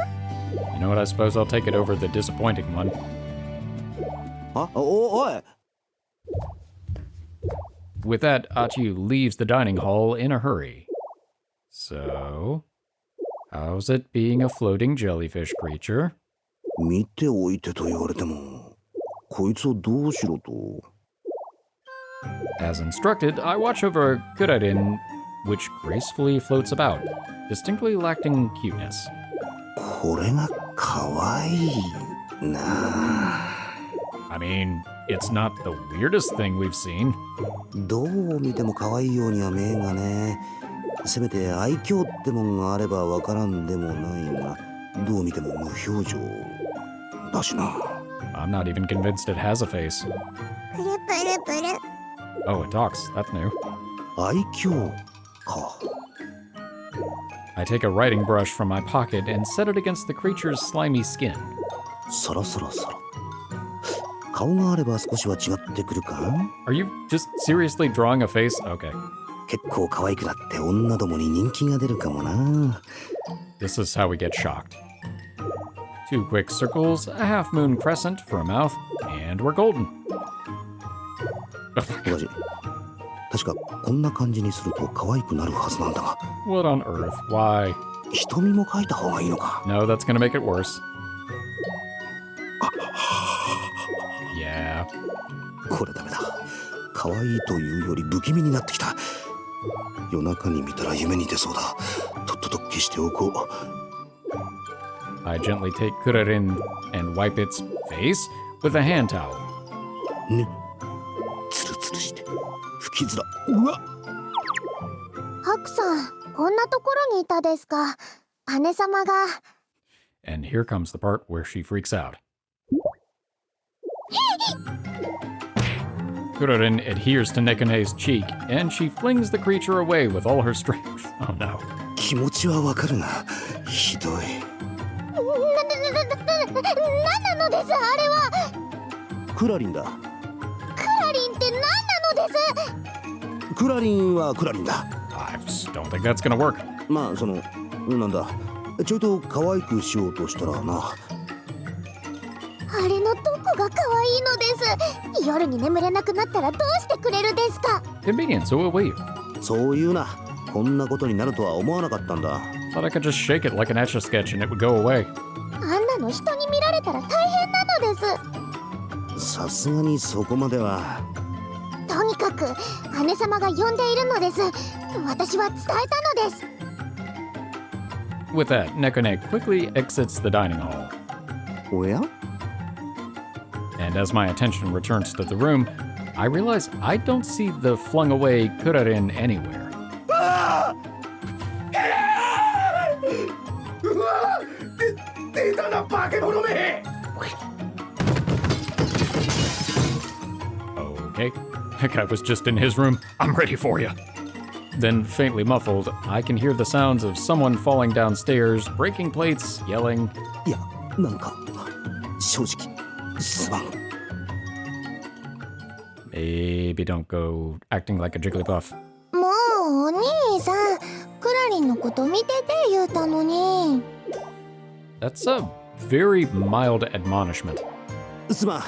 You know what, I suppose I'll take it over the disappointing one. あ、おい。 With that, Atuy leaves the dining hall in a hurry. So, how's it being a floating jellyfish creature? 見ておいてと言われても、こいつをどうしろと。 As instructed, I watch over Kurarin, which gracefully floats about, distinctly lacking cuteness. これが可愛いなあ。 I mean, it's not the weirdest thing we've seen. どう見ても可愛いようには見えんがね。せめて愛嬌ってもんがあればわからんでもないが、どう見ても無表情だしな。 I'm not even convinced it has a face. プルプルプル。 Oh, it talks. That's new. 愛嬌か。 I take a writing brush from my pocket and set it against the creature's slimy skin. そろそろそろ。顔があれば少しは違ってくるか？ Are you just seriously drawing a face? Okay. 結構可愛くなって女どもに人気が出るかもな。 This is how we get shocked. 2 quick circles, a half moon crescent for a mouth, and we're golden. おじ、確かこんな感じにすると可愛くなるはずなんだが。 What on earth? Why? 瞳も描いた方がいいのか？ No, that's gonna make it worse. Yeah. これダメだ。可愛いというより不気味になってきた。夜中に見たら夢に出そうだ。とっとと消しておこう。 I gently take Kurarin and wipe its face with a hand towel. ね、ツルツルして吹きづら。うわ。ハクさん、こんなところにいたですか。姉様が。 And here comes the part where she freaks out. Kurarin adheres to Nekane's cheek, and she flings the creature away with all her strength. Oh no. 気持ちはわかるが、ひどい。なんなのです、あれは。クラリンだ。クラリンってなんなのです。クラリンはクラリンだ。I just don't think that's gonna work. まあなんだ、ちょいと可愛くしようとしたらな。あれのどこが可愛いのです。夜に眠れなくなったらどうしてくれるですか。 Convenient, so will you. そういうな。こんなことになるとは思わなかったんだ。 Thought I could just shake it like an etch-a-sketch and it would go away. あんなの人に見られたら大変なのです。さすがにそこまでは。とにかく姉様が呼んでいるのです。私は伝えたのです。 With that, Nekone quickly exits the dining hall. おや？ And as my attention returns to the room, I realize I don't see the flung away Kurarin anywhere. 出たな化け物め。 Okay, that guy was just in his room. I'm ready for you. Then, faintly muffled, I can hear the sounds of someone falling downstairs, breaking plates, yelling. いや、なんか正直すまん。 Maybe don't go acting like a Jigglypuff. もうお兄さん、クラリンのこと見てて言うたのに。 That's a very mild admonishment. すまん。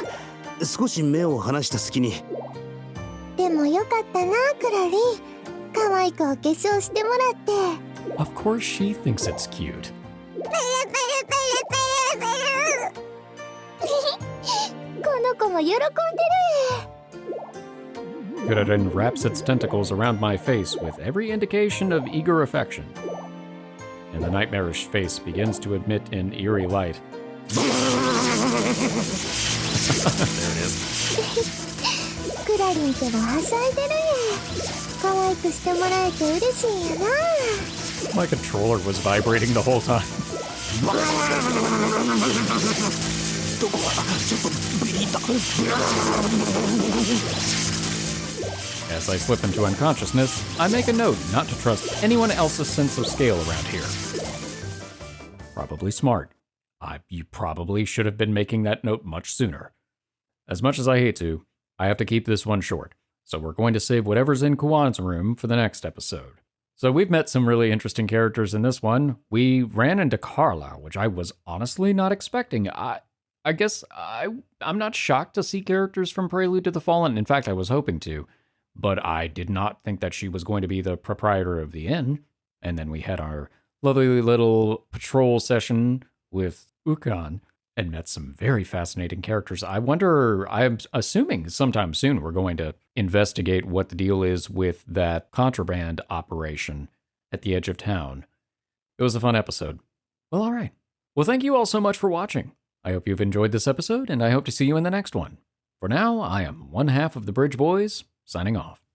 少し目を離した隙に。でもよかったな、クラリン。可愛くお化粧してもらって。 Of course she thinks it's cute. この子も喜んでる。 Kurarin wraps its tentacles around my face with every indication of eager affection. And the nightmarish face begins to emit an eerie light. There it is. クラリンってばはしゃいでるんや。可愛くしてもらえて嬉しいんやな。 My controller was vibrating the whole time. どこかちょっとビビった。 As I slip into unconsciousness, I make a note not to trust anyone else's sense of scale around here. Probably smart. You probably should have been making that note much sooner. As much as I hate to, I have to keep this one short, so we're going to save whatever's in Kuwan's room for the next episode. So we've met some really interesting characters in this one. We ran into Carla, which I was honestly not expecting. I guess I'm not shocked to see characters from Prelude to the Fallen. In fact, I was hoping to, but I did not think that she was going to be the proprietor of the inn. And then we had our lovely little patrol session with Ukon and met some very fascinating characters. I'm assuming sometime soon we're going to investigate what the deal is with that contraband operation at the edge of town. It was a fun episode. Well, all right. Well, thank you all so much for watching. I hope you've enjoyed this episode, and I hope to see you in the next one. For now, I am one half of the Bridge Boys, signing off.